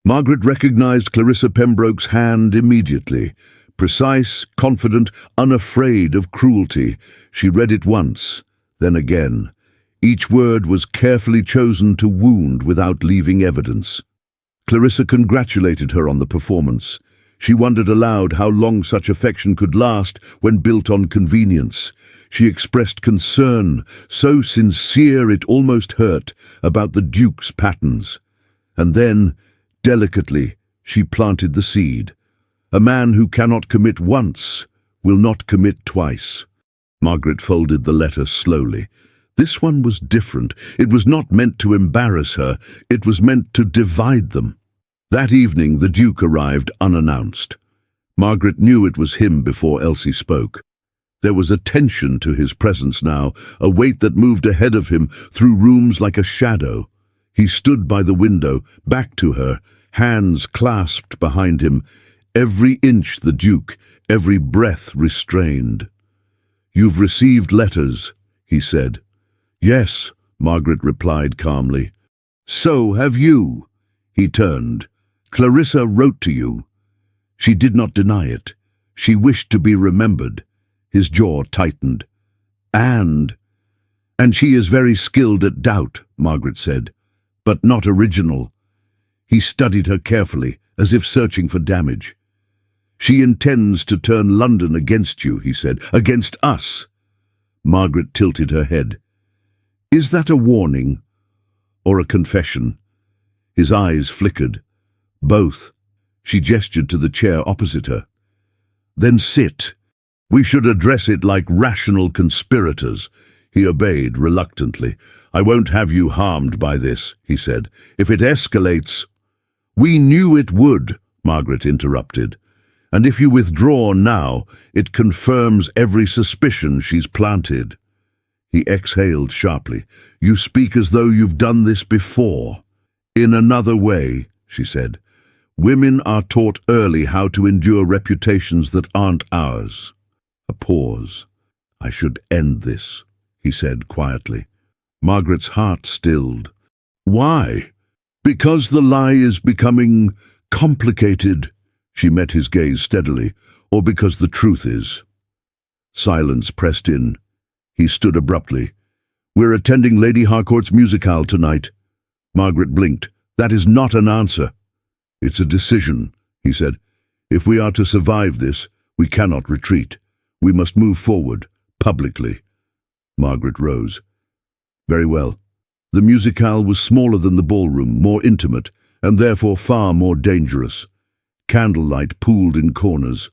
Margaret recognized Clarissa Pembroke's hand immediately. Precise, confident, unafraid of cruelty. She read it once, then again. Each word was carefully chosen to wound without leaving evidence. Clarissa congratulated her on the performance. She wondered aloud how long such affection could last when built on convenience. She expressed concern, so sincere it almost hurt, about the Duke's patterns. And then, delicately, she planted the seed. A man who cannot commit once will not commit twice. Margaret folded the letter slowly. This one was different. It was not meant to embarrass her. It was meant to divide them. That evening the Duke arrived unannounced. Margaret knew it was him before Elsie spoke. There was a tension to his presence now, a weight that moved ahead of him through rooms like a shadow. He stood by the window, back to her, hands clasped behind him, every inch the Duke, every breath restrained. "You've received letters," he said. "Yes," Margaret replied calmly. "So have you." He turned. "Clarissa wrote to you." She did not deny it. She wished to be remembered. His jaw tightened. And she is very skilled at doubt, Margaret said, but not original. He studied her carefully, as if searching for damage. She intends to turn London against you, he said, against us. Margaret tilted her head. Is that a warning or a confession? His eyes flickered. Both. She gestured to the chair opposite her. Then sit. We should address it like rational conspirators. He obeyed reluctantly. I won't have you harmed by this, he said. If it escalates... We knew it would, Margaret interrupted. And if you withdraw now, it confirms every suspicion she's planted. He exhaled sharply. You speak as though you've done this before. In another way, she said. Women are taught early how to endure reputations that aren't ours. A pause. I should end this, he said quietly. Margaret's heart stilled. Why? Because the lie is becoming complicated. She met his gaze steadily, or because the truth is. Silence pressed in. He stood abruptly. We're attending Lady Harcourt's musicale tonight. Margaret blinked. That is not an answer. It's a decision, he said. If we are to survive this, we cannot retreat. We must move forward, publicly. Margaret rose. Very well. The musicale was smaller than the ballroom, more intimate, and therefore far more dangerous. Candlelight pooled in corners.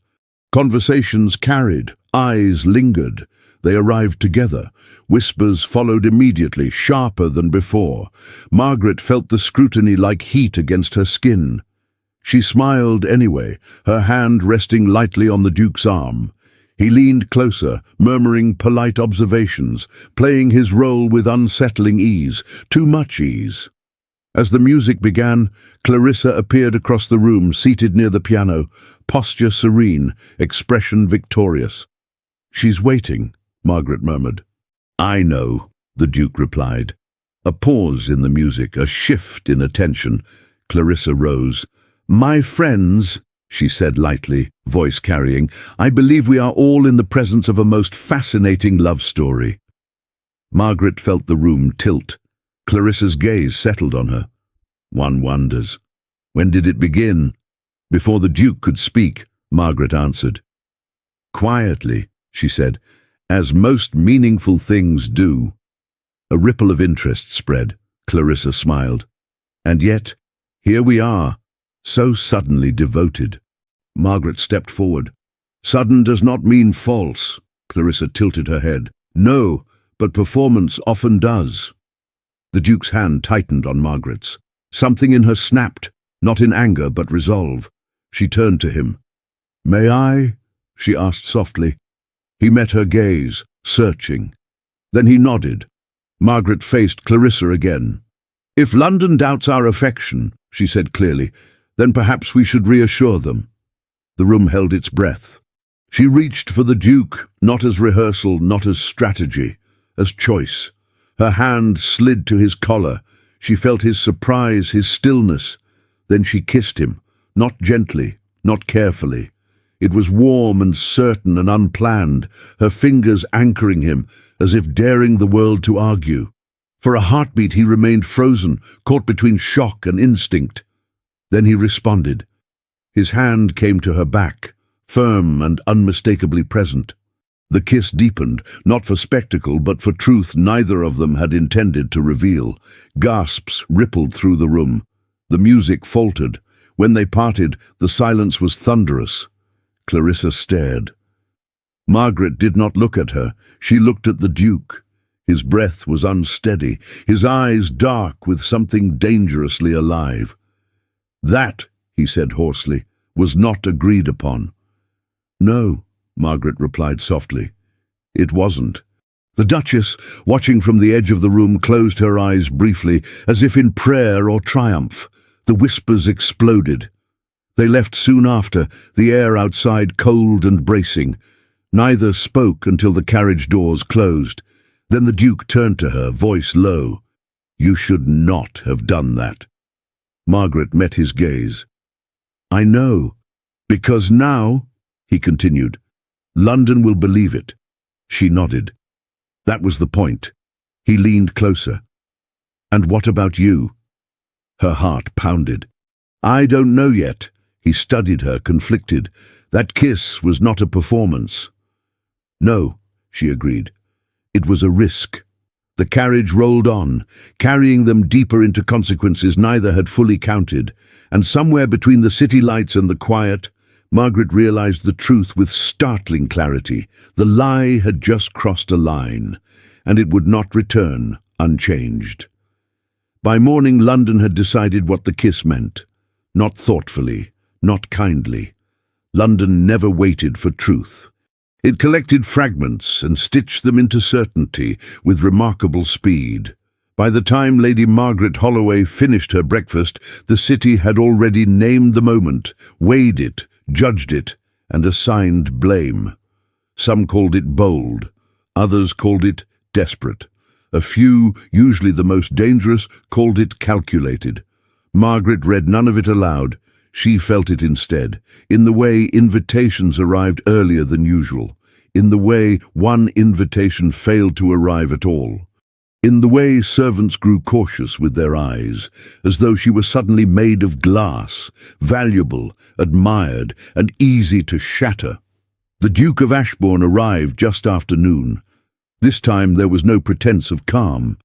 Conversations carried, eyes lingered. They arrived together. Whispers followed immediately, sharper than before. Margaret felt the scrutiny like heat against her skin. She smiled anyway, her hand resting lightly on the Duke's arm. He leaned closer, murmuring polite observations, playing his role with unsettling ease, too much ease. As the music began, Clarissa appeared across the room, seated near the piano, posture serene, expression victorious. She's waiting, Margaret murmured. I know, the Duke replied. A pause in the music, a shift in attention. Clarissa rose. My friends, she said lightly, voice carrying, I believe we are all in the presence of a most fascinating love story. Margaret felt the room tilt. Clarissa's gaze settled on her. One wonders. When did it begin? Before the Duke could speak, Margaret answered. Quietly, she said, as most meaningful things do. A ripple of interest spread. Clarissa smiled. And yet, here we are, so suddenly devoted. Margaret stepped forward. Sudden does not mean false. Clarissa tilted her head. No, but performance often does. The Duke's hand tightened on Margaret's. Something in her snapped, not in anger but resolve. She turned to him. May I? She asked softly. He met her gaze, searching. Then he nodded. Margaret faced Clarissa again. If London doubts our affection, she said clearly, then perhaps we should reassure them. The room held its breath. She reached for the Duke, not as rehearsal, not as strategy, as choice. Her hand slid to his collar. She felt his surprise, his stillness. Then she kissed him, not gently, not carefully. It was warm and certain and unplanned, her fingers anchoring him, as if daring the world to argue. For a heartbeat he remained frozen, caught between shock and instinct. Then he responded. His hand came to her back, firm and unmistakably present. The kiss deepened, not for spectacle, but for truth neither of them had intended to reveal. Gasps rippled through the room. The music faltered. When they parted, the silence was thunderous. Clarissa stared. Margaret did not look at her. She looked at the Duke. His breath was unsteady, his eyes dark with something dangerously alive. That, he said hoarsely, was not agreed upon. No, Margaret replied softly. It wasn't. The Duchess, watching from the edge of the room, closed her eyes briefly, as if in prayer or triumph. The whispers exploded. They left soon after, the air outside cold and bracing. Neither spoke until the carriage doors closed. Then the Duke turned to her, voice low. You should not have done that. Margaret met his gaze. I know, because now, he continued, London will believe it. She nodded. That was the point. He leaned closer. "And what about you?" Her heart pounded. "I don't know yet." He studied her, conflicted. That kiss was not a performance. "No," she agreed. "It was a risk." The carriage rolled on, carrying them deeper into consequences neither had fully counted, and somewhere between the city lights and the quiet, Margaret realized the truth with startling clarity. The lie had just crossed a line, and it would not return unchanged. By morning, London had decided what the kiss meant. Not thoughtfully, not kindly. London never waited for truth. It collected fragments and stitched them into certainty with remarkable speed. By the time Lady Margaret Holloway finished her breakfast, the city had already named the moment, weighed it, judged it, and assigned blame. Some called it bold, others called it desperate. A few, usually the most dangerous, called it calculated. Margaret read none of it aloud. She felt it instead, in the way invitations arrived earlier than usual, in the way one invitation failed to arrive at all, in the way servants grew cautious with their eyes, as though she were suddenly made of glass, valuable, admired, and easy to shatter. The Duke of Ashbourne arrived just after noon. This time there was no pretense of calm.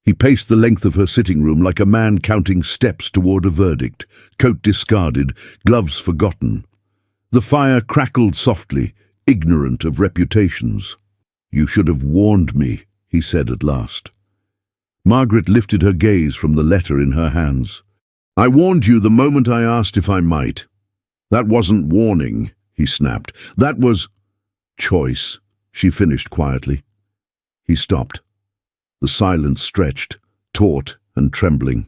He paced the length of her sitting room like a man counting steps toward a verdict, coat discarded, gloves forgotten. The fire crackled softly, ignorant of reputations. "You should have warned me," he said at last. Margaret lifted her gaze from the letter in her hands. "I warned you the moment I asked if I might." "That wasn't warning," he snapped. "That was—" "Choice," she finished quietly. He stopped. The silence stretched, taut and trembling.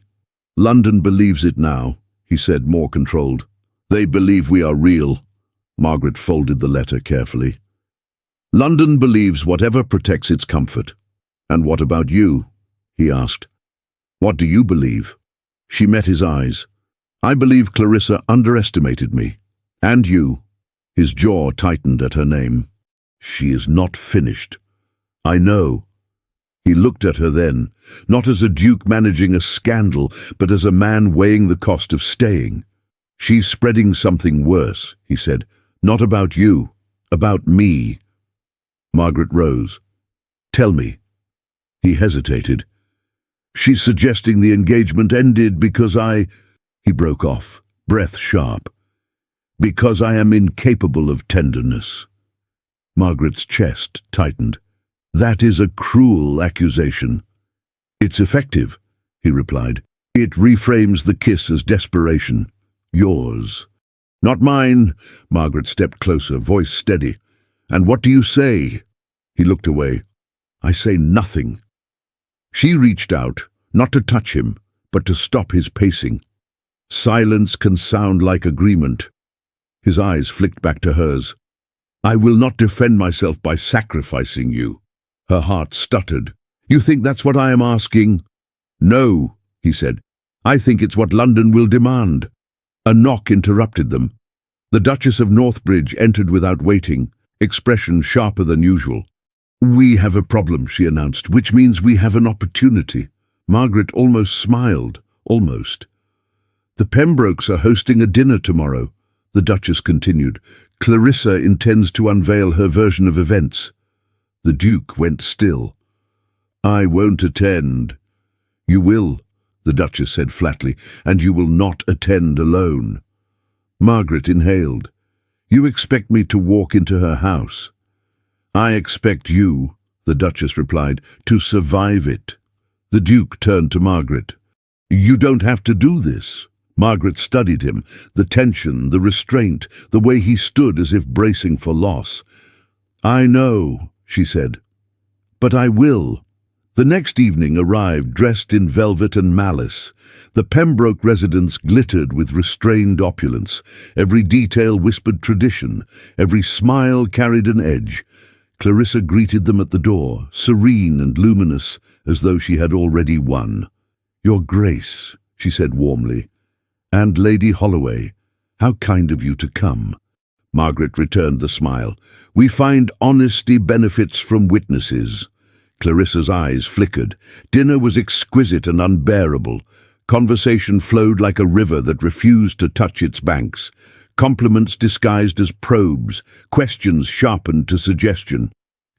"London believes it now," he said, more controlled. "They believe we are real." Margaret folded the letter carefully. "London believes whatever protects its comfort." "And what about you?" he asked. "What do you believe?" She met his eyes. "I believe Clarissa underestimated me. And you." His jaw tightened at her name. "She is not finished." "I know." He looked at her then, not as a duke managing a scandal, but as a man weighing the cost of staying. "She's spreading something worse," he said. "Not about you, about me." Margaret rose. "Tell me." He hesitated. "She's suggesting the engagement ended because I—" He broke off, breath sharp. "Because I am incapable of tenderness." Margaret's chest tightened. "That is a cruel accusation." "It's effective," he replied. "It reframes the kiss as desperation. Yours." "Not mine." Margaret stepped closer, voice steady. "And what do you say?" He looked away. "I say nothing." She reached out, not to touch him, but to stop his pacing. "Silence can sound like agreement." His eyes flicked back to hers. "I will not defend myself by sacrificing you." Her heart stuttered. "You think that's what I am asking?" "No," he said. "I think it's what London will demand." A knock interrupted them. The Duchess of Northbridge entered without waiting, expression sharper than usual. "We have a problem," she announced, "which means we have an opportunity." Margaret almost smiled, almost. "The Pembrokes are hosting a dinner tomorrow," the Duchess continued. "Clarissa intends to unveil her version of events." The Duke went still. "I won't attend." "You will," the Duchess said flatly, "and you will not attend alone." Margaret inhaled. "You expect me to walk into her house?" "I expect you," the Duchess replied, "to survive it." The Duke turned to Margaret. "You don't have to do this." Margaret studied him, the tension, the restraint, the way he stood as if bracing for loss. "I know," she said, "but I will." The next evening arrived dressed in velvet and malice. The Pembroke residence glittered with restrained opulence. Every detail whispered tradition. Every smile carried an edge. Clarissa greeted them at the door, serene and luminous, as though she had already won. "Your Grace," she said warmly, "and Lady Holloway, how kind of you to come." Margaret returned the smile. "We find honesty benefits from witnesses." Clarissa's eyes flickered. Dinner was exquisite and unbearable. Conversation flowed like a river that refused to touch its banks. Compliments disguised as probes, questions sharpened to suggestion.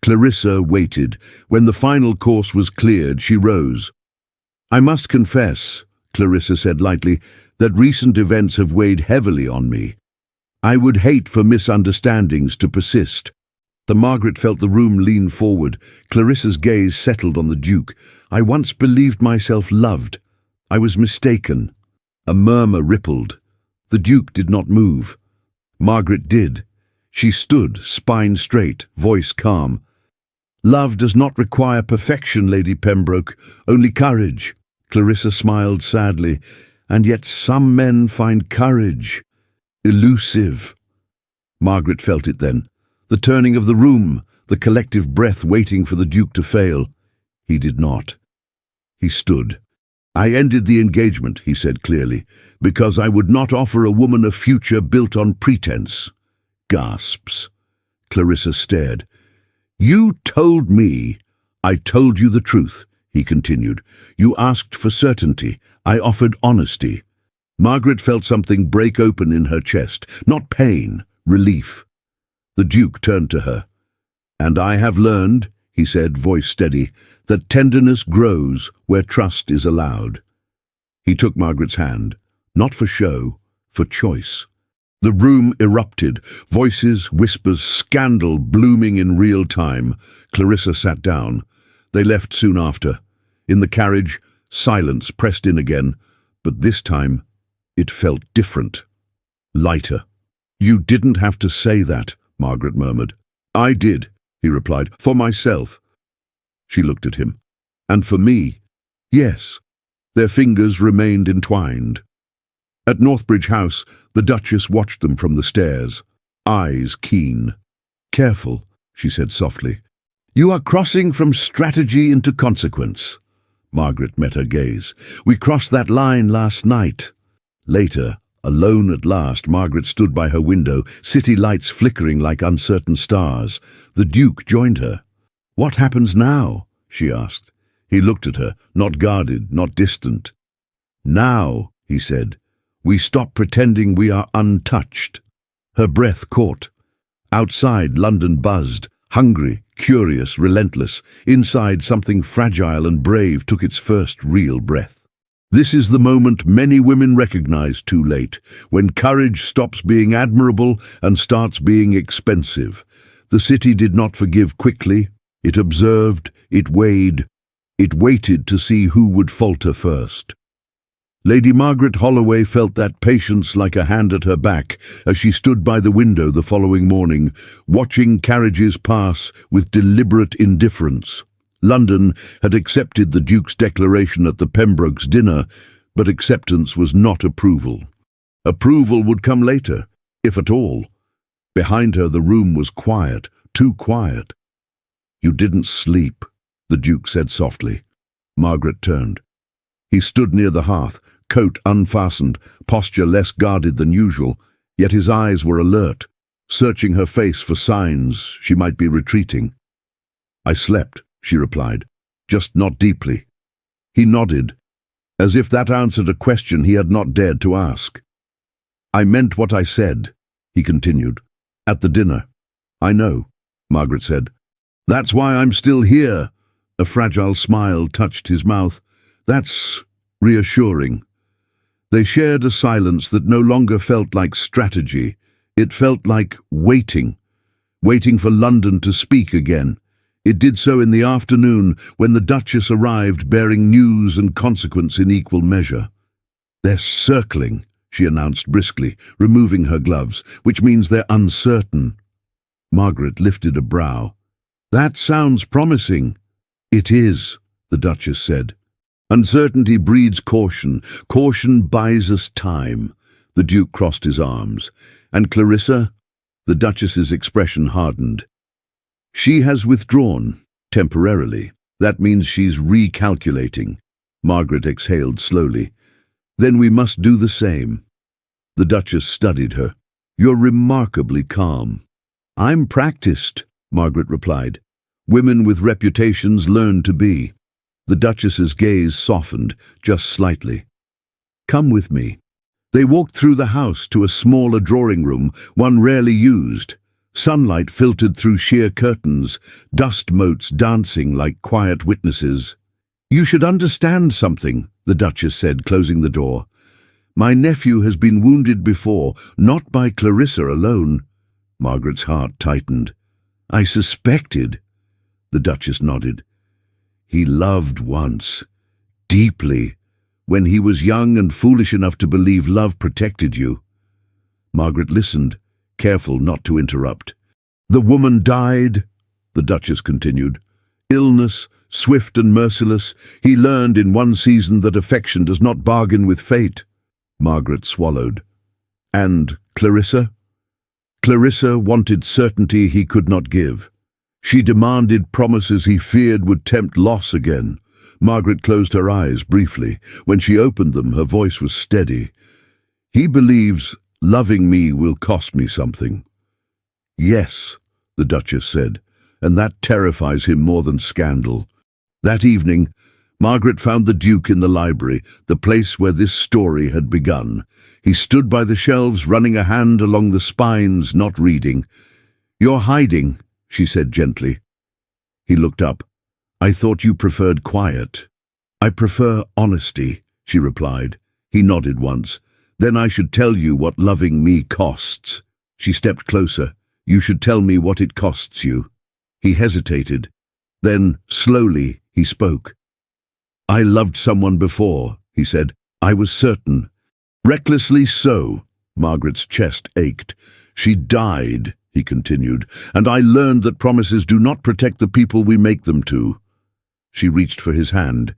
Clarissa waited. When the final course was cleared, she rose. "I must confess," Clarissa said lightly, "that recent events have weighed heavily on me. I would hate for misunderstandings to persist." Margaret felt the room lean forward. Clarissa's gaze settled on the Duke. "I once believed myself loved. I was mistaken." A murmur rippled. The Duke did not move. Margaret did. She stood, spine straight, voice calm. "Love does not require perfection, Lady Pembroke, only courage." Clarissa smiled sadly. "And yet some men find courage elusive." Margaret felt it then. The turning of the room, the collective breath waiting for the Duke to fail. He did not. He stood. "I ended the engagement," he said clearly, "because I would not offer a woman a future built on pretense." Gasps. Clarissa stared. "You told me." "I told you the truth," he continued. "You asked for certainty. I offered honesty." Margaret felt something break open in her chest. Not pain, relief. The Duke turned to her. "And I have learned," he said, voice steady, "that tenderness grows where trust is allowed." He took Margaret's hand, not for show, for choice. The room erupted, voices, whispers, scandal blooming in real time. Clarissa sat down. They left soon after. In the carriage, silence pressed in again, but this time it felt different, lighter. "You didn't have to say that," Margaret murmured. "I did," he replied, "for myself." She looked at him. "And for me?" "Yes." Their fingers remained entwined. At Northbridge House, the Duchess watched them from the stairs, eyes keen. "Careful," she said softly. "You are crossing from strategy into consequence." Margaret met her gaze. "We crossed that line last night." Later, alone at last, Margaret stood by her window, city lights flickering like uncertain stars. The Duke joined her. "What happens now?" she asked. He looked at her, not guarded, not distant. "Now," he said, "we stop pretending we are untouched." Her breath caught. Outside, London buzzed, hungry, curious, relentless. Inside, something fragile and brave took its first real breath. This is the moment many women recognize too late, when courage stops being admirable and starts being expensive. The city did not forgive quickly. It observed, it weighed, it waited to see who would falter first. Lady Margaret Holloway felt that patience like a hand at her back as she stood by the window the following morning, watching carriages pass with deliberate indifference. London had accepted the Duke's declaration at the Pembrokes' dinner, but acceptance was not approval. Approval would come later, if at all. Behind her the room was quiet, too quiet. "You didn't sleep," the Duke said softly. Margaret turned. He stood near the hearth, coat unfastened, posture less guarded than usual, yet his eyes were alert, searching her face for signs she might be retreating. "I slept," she replied, "just not deeply." He nodded, as if that answered a question he had not dared to ask. "I meant what I said," he continued, "at the dinner." "I know," Margaret said. "That's why I'm still here." A fragile smile touched his mouth. "That's reassuring." They shared a silence that no longer felt like strategy. It felt like waiting for London to speak again. It did so in the afternoon when the Duchess arrived bearing news and consequence in equal measure. "They're circling," she announced briskly, removing her gloves, "which means they're uncertain." Margaret lifted a brow. "That sounds promising." "It is," the Duchess said. "Uncertainty breeds caution. Caution buys us time." The Duke crossed his arms. "And Clarissa?" The Duchess's expression hardened. "She has withdrawn, temporarily. That means she's recalculating." Margaret exhaled slowly. "Then we must do the same." The Duchess studied her. "You're remarkably calm." "I'm practiced," Margaret replied. Women with reputations learn to be. The Duchess's gaze softened, just slightly. "Come with me." They walked through the house to a smaller drawing room, one rarely used. Sunlight filtered through sheer curtains, dust motes dancing like quiet witnesses. "You should understand something," the Duchess said, closing the door. "My nephew has been wounded before, not by Clarissa alone." Margaret's heart tightened. "I suspected." The Duchess nodded. "He loved once, deeply, when he was young and foolish enough to believe love protected you." Margaret listened, careful not to interrupt. "The woman died," the Duchess continued. "Illness, swift and merciless. He learned in one season that affection does not bargain with fate." Margaret swallowed. "And Clarissa?" "Clarissa wanted certainty he could not give. She demanded promises he feared would tempt loss again." Margaret closed her eyes briefly. When she opened them, her voice was steady. "He believes loving me will cost me something." "Yes," the Duchess said, "and that terrifies him more than scandal." That evening, Margaret found the Duke in the library, the place where this story had begun. He stood by the shelves, running a hand along the spines, not reading. "You're hiding," she said gently. He looked up. "I thought you preferred quiet." "I prefer honesty," she replied. He nodded once. "Then I should tell you what loving me costs." She stepped closer. "You should tell me what it costs you." He hesitated. Then, slowly, he spoke. "I loved someone before," he said. "I was certain." "Recklessly so." Margaret's chest ached. "She died," he continued, "and I learned that promises do not protect the people we make them to." She reached for his hand.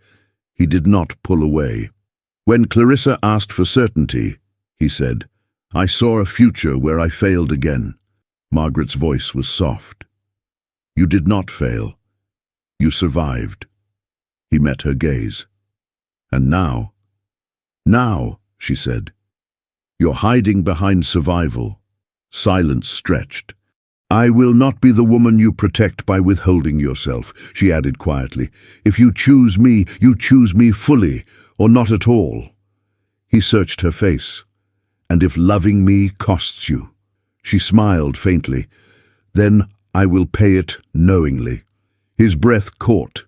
He did not pull away. "When Clarissa asked for certainty," he said, "I saw a future where I failed again." Margaret's voice was soft. "You did not fail. You survived." He met her gaze. "And now?" "Now," she said, "you're hiding behind survival." Silence stretched. "I will not be the woman you protect by withholding yourself," she added quietly. "If you choose me fully, or not at all." He searched her face. "And if loving me costs you?" She smiled faintly. "Then I will pay it knowingly." His breath caught.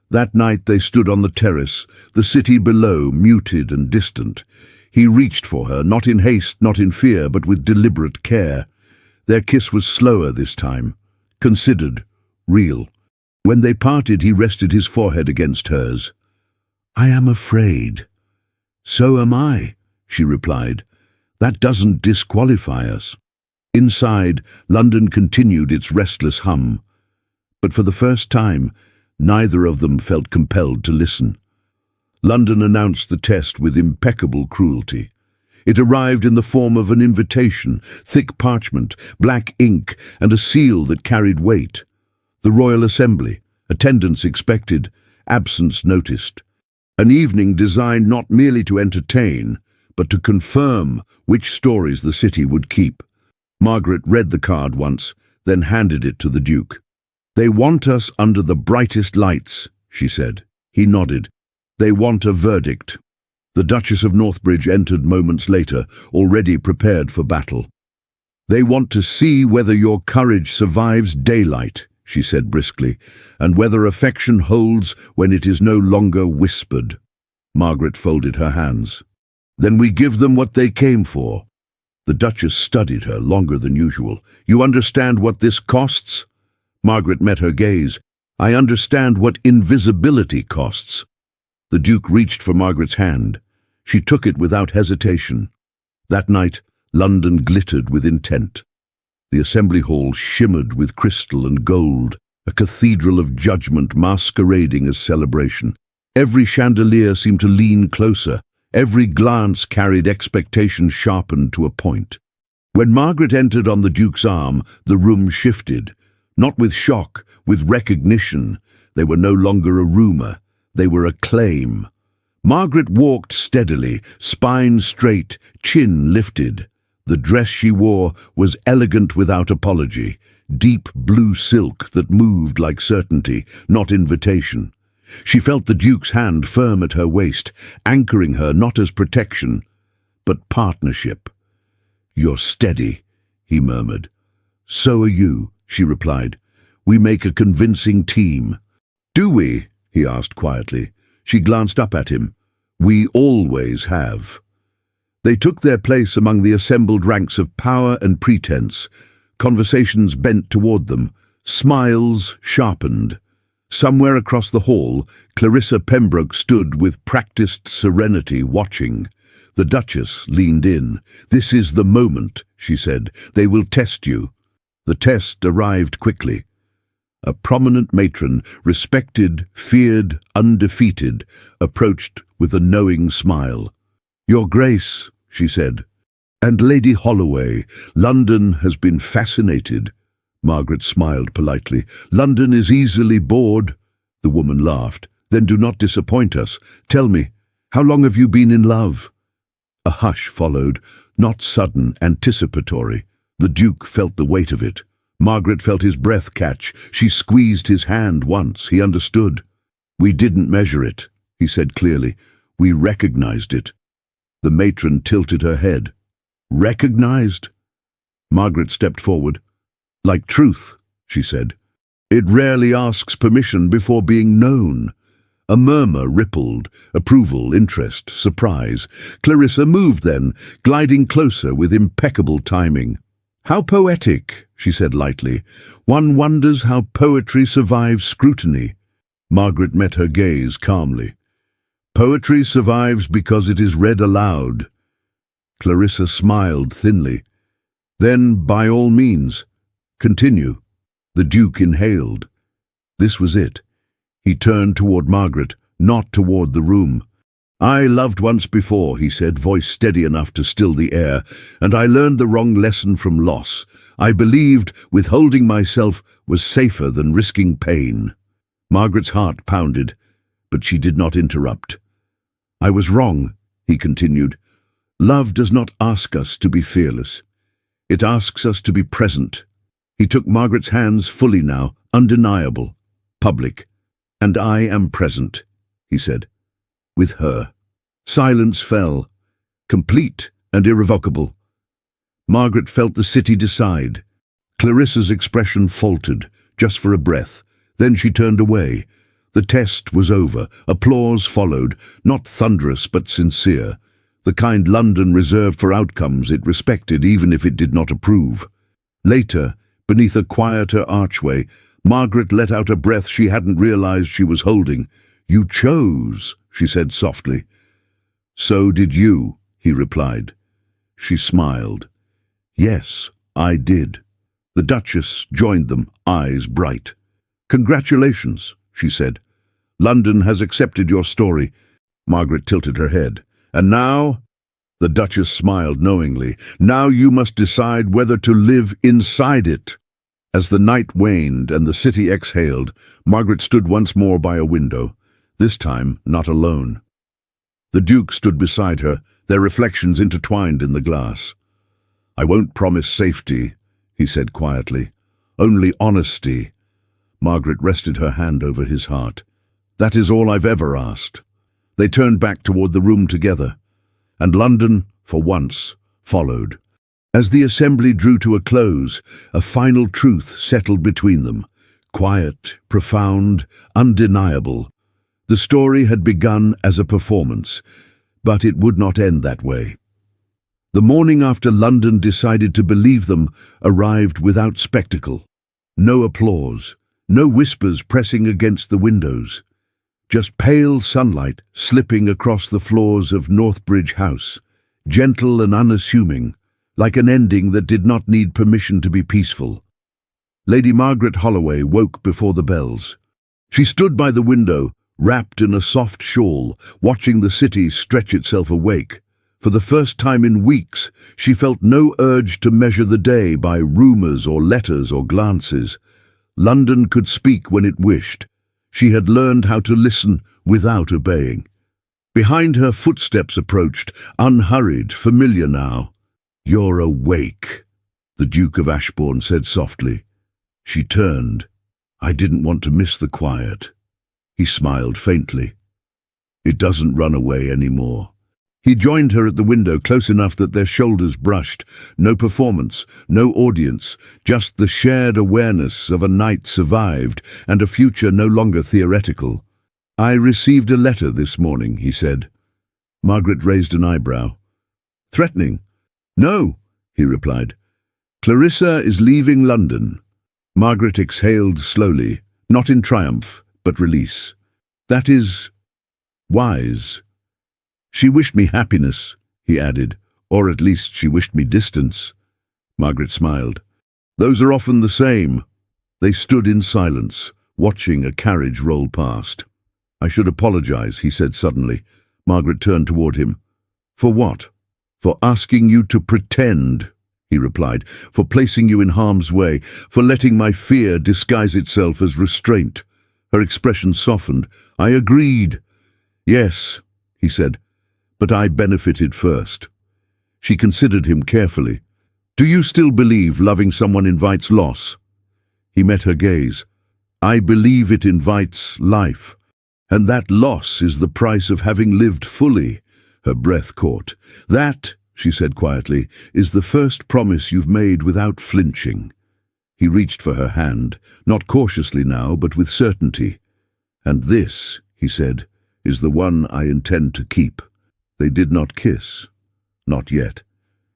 That night they stood on the terrace, the city below muted and distant. He reached for her, not in haste, not in fear, but with deliberate care. Their kiss was slower this time, considered, real. When they parted, he rested his forehead against hers. "I am afraid." "So am I," she replied. "That doesn't disqualify us." Inside, London continued its restless hum. But for the first time, neither of them felt compelled to listen. London announced the test with impeccable cruelty. It arrived in the form of an invitation, thick parchment, black ink, and a seal that carried weight. The Royal Assembly, attendance expected, absence noticed. An evening designed not merely to entertain, but to confirm which stories the city would keep. Margaret read the card once, then handed it to the Duke. "They want us under the brightest lights," she said. He nodded. "They want a verdict." The Duchess of Northbridge entered moments later, already prepared for battle. "They want to see whether your courage survives daylight," she said briskly, "and whether affection holds when it is no longer whispered." Margaret folded her hands. "Then we give them what they came for." The Duchess studied her longer than usual. "You understand what this costs?" Margaret met her gaze. "I understand what invisibility costs." The Duke reached for Margaret's hand. She took it without hesitation. That night, London glittered with intent. The Assembly Hall shimmered with crystal and gold, a cathedral of judgment masquerading as celebration. Every chandelier seemed to lean closer. Every glance carried expectation sharpened to a point. When Margaret entered on the Duke's arm, the room shifted. Not with shock, with recognition. They were no longer a rumour. They were a claim. Margaret walked steadily, spine straight, chin lifted. The dress she wore was elegant without apology. deep blue silk that moved like certainty, not invitation. She felt the Duke's hand firm at her waist, anchoring her not as protection, but partnership. "You're steady," he murmured. "So are you," she replied. "We make a convincing team." "Do we?" he asked quietly. She glanced up at him. "We always have." They took their place among the assembled ranks of power and pretense. Conversations bent toward them, smiles sharpened. Somewhere across the hall, Clarissa Pembroke stood with practiced serenity, watching. The Duchess leaned in. "This is the moment," she said. "They will test you." The test arrived quickly. A prominent matron, respected, feared, undefeated, approached with a knowing smile. "Your Grace," she said, "and Lady Holloway, London has been fascinated." Margaret smiled politely. "London is easily bored." The woman laughed. "Then do not disappoint us. Tell me, how long have you been in love?" A hush followed, not sudden, anticipatory. The Duke felt the weight of it. Margaret felt his breath catch. She squeezed his hand once. He understood. "We didn't measure it," he said clearly. "We recognized it." The matron tilted her head. "Recognized?" Margaret stepped forward. "Like truth," she said. "It rarely asks permission before being known." A murmur rippled, approval, interest, surprise. Clarissa moved then, gliding closer with impeccable timing. "How poetic," she said lightly. "One wonders how poetry survives scrutiny." Margaret met her gaze calmly. "Poetry survives because it is read aloud." Clarissa smiled thinly. "Then, by all means, continue." The Duke inhaled. This was it. He turned toward Margaret, not toward the room. "I loved once before," he said, voice steady enough to still the air, "and I learned the wrong lesson from loss. I believed withholding myself was safer than risking pain." Margaret's heart pounded, but she did not interrupt. "I was wrong," he continued. "Love does not ask us to be fearless. It asks us to be present." He took Margaret's hands fully now, undeniable, public. "And I am present," he said, "with her." Silence fell, complete and irrevocable. Margaret felt the city decide. Clarissa's expression faltered, just for a breath. Then she turned away. The test was over. Applause followed, not thunderous but sincere, the kind London reserved for outcomes it respected even if it did not approve. Later, beneath a quieter archway, Margaret let out a breath she hadn't realized she was holding. "You chose," she said softly. "So did you," he replied. She smiled. "Yes, I did." The Duchess joined them, eyes bright. "Congratulations," she said. "London has accepted your story." Margaret tilted her head. "And now?" The Duchess smiled knowingly. "Now you must decide whether to live inside it." As the night waned and the city exhaled, Margaret stood once more by a window, this time not alone. The Duke stood beside her, their reflections intertwined in the glass. "I won't promise safety," he said quietly. "Only honesty." Margaret rested her hand over his heart. "That is all I've ever asked." They turned back toward the room together, and London, for once, followed. As the assembly drew to a close, a final truth settled between them, quiet, profound, undeniable. The story had begun as a performance, but it would not end that way. The morning after London decided to believe them arrived without spectacle. No applause, no whispers pressing against the windows. Just pale sunlight slipping across the floors of Northbridge House, gentle and unassuming, like an ending that did not need permission to be peaceful. Lady Margaret Holloway woke before the bells. She stood by the window, wrapped in a soft shawl, watching the city stretch itself awake. For the first time in weeks, she felt no urge to measure the day by rumours or letters or glances. London could speak when it wished. She had learned how to listen without obeying. Behind her, footsteps approached, unhurried, familiar now. "You're awake," the Duke of Ashbourne said softly. She turned. "I didn't want to miss the quiet." He smiled faintly. "It doesn't run away anymore." He joined her at the window, close enough that their shoulders brushed. No performance, no audience, just the shared awareness of a night survived and a future no longer theoretical. "I received a letter this morning," he said. Margaret raised an eyebrow. "Threatening?" "No," he replied. "Clarissa is leaving London." Margaret exhaled slowly, not in triumph, but release. "That is wise." "She wished me happiness," he added, "or at least she wished me distance." Margaret smiled. "Those are often the same." They stood in silence, watching a carriage roll past. "I should apologize," he said suddenly. Margaret turned toward him. "For what?" "For asking you to pretend," he replied, "for placing you in harm's way, for letting my fear disguise itself as restraint." Her expression softened. "I agreed." "Yes," he said, "but I benefited first." She considered him carefully. "Do you still believe loving someone invites loss?" He met her gaze. "I believe it invites life, and that loss is the price of having lived fully." Her breath caught. "That," she said quietly, "is the first promise you've made without flinching." He reached for her hand, not cautiously now, but with certainty. "And this," he said, "is the one I intend to keep." They did not kiss. Not yet.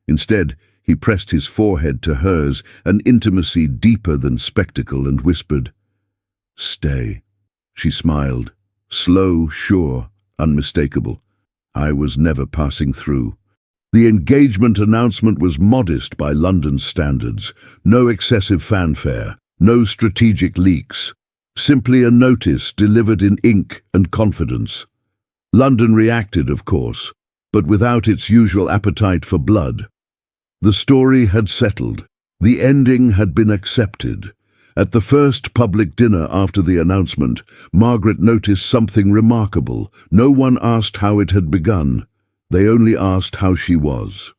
Instead, he pressed his forehead to hers, an intimacy deeper than spectacle, and whispered, "Stay." She smiled, slow, sure, unmistakable. "I was never passing through." The engagement announcement was modest by London standards. No excessive fanfare, no strategic leaks. Simply a notice delivered in ink and confidence. London reacted, of course, but without its usual appetite for blood. The story had settled. The ending had been accepted. At the first public dinner after the announcement, Margaret noticed something remarkable. No one asked how it had begun. They only asked how she was.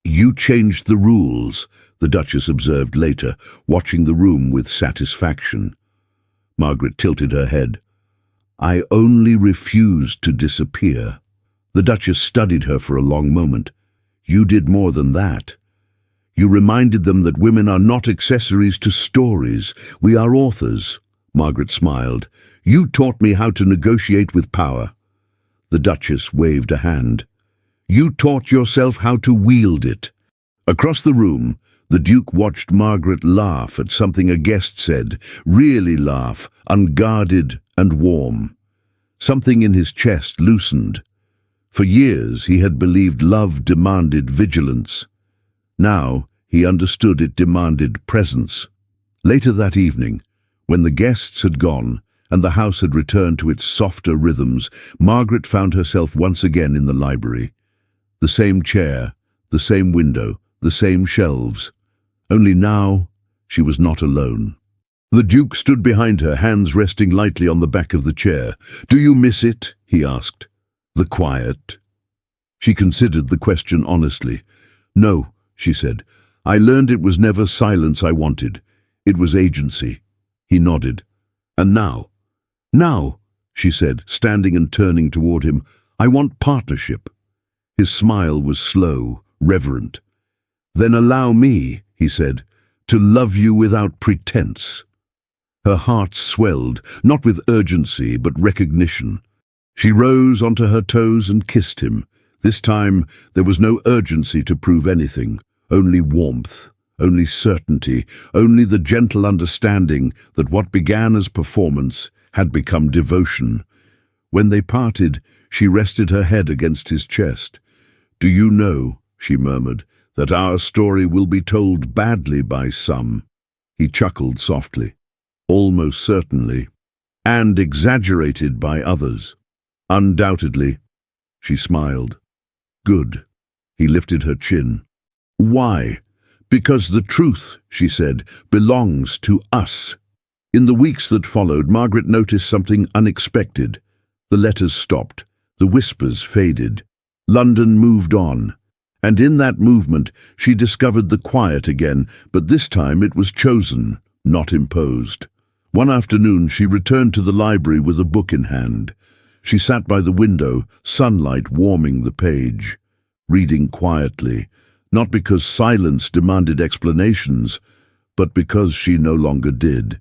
"You changed the rules," the Duchess observed later, watching the room with satisfaction. Margaret tilted her head. "I only refused to disappear." The Duchess studied her for a long moment. "You did more than that. You reminded them that women are not accessories to stories. We are authors." Margaret smiled. "You taught me how to negotiate with power." The Duchess waved a hand. "You taught yourself how to wield it." Across the room, the Duke watched Margaret laugh at something a guest said, really laugh, unguarded and warm. Something in his chest loosened. For years he had believed love demanded vigilance. Now he understood it demanded presence. Later that evening, when the guests had gone and the house had returned to its softer rhythms, Margaret found herself once again in the library. The same chair, the same window, the same shelves. Only now she was not alone. The Duke stood behind her, hands resting lightly on the back of the chair. "Do you miss it?" he asked. "The quiet?" She considered the question honestly. "No," she said. "I learned it was never silence I wanted. It was agency." He nodded. "And now?" "Now," she said, standing and turning toward him, "I want partnership." His smile was slow, reverent. "Then allow me," he said, "to love you without pretense." Her heart swelled, not with urgency, but recognition. She rose onto her toes and kissed him. This time there was no urgency to prove anything, only warmth, only certainty, only the gentle understanding that what began as performance had become devotion. When they parted, she rested her head against his chest. "Do you know," she murmured, "that our story will be told badly by some?" He chuckled softly. "Almost certainly. And exaggerated by others." "Undoubtedly." She smiled. "Good." He lifted her chin. "Why?" "Because the truth," she said, "belongs to us." In the weeks that followed, Margaret noticed something unexpected. The letters stopped. The whispers faded. London moved on. And in that movement, she discovered the quiet again, but this time it was chosen, not imposed. One afternoon she returned to the library with a book in hand. She sat by the window, sunlight warming the page, reading quietly, not because silence demanded explanations, but because she no longer did.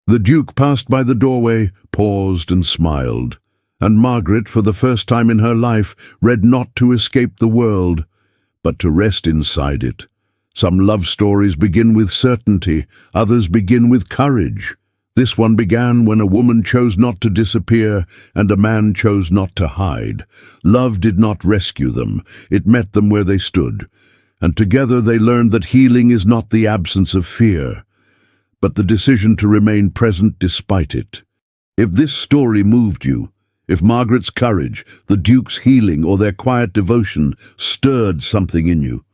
The Duke passed by the doorway, paused and smiled, and Margaret, for the first time in her life, read not to escape the world, but to rest inside it. Some love stories begin with certainty, others begin with courage. This one began when a woman chose not to disappear and a man chose not to hide. Love did not rescue them, it met them where they stood. And together they learned that healing is not the absence of fear, but the decision to remain present despite it. If this story moved you, if Margaret's courage, the Duke's healing, or their quiet devotion stirred something in you,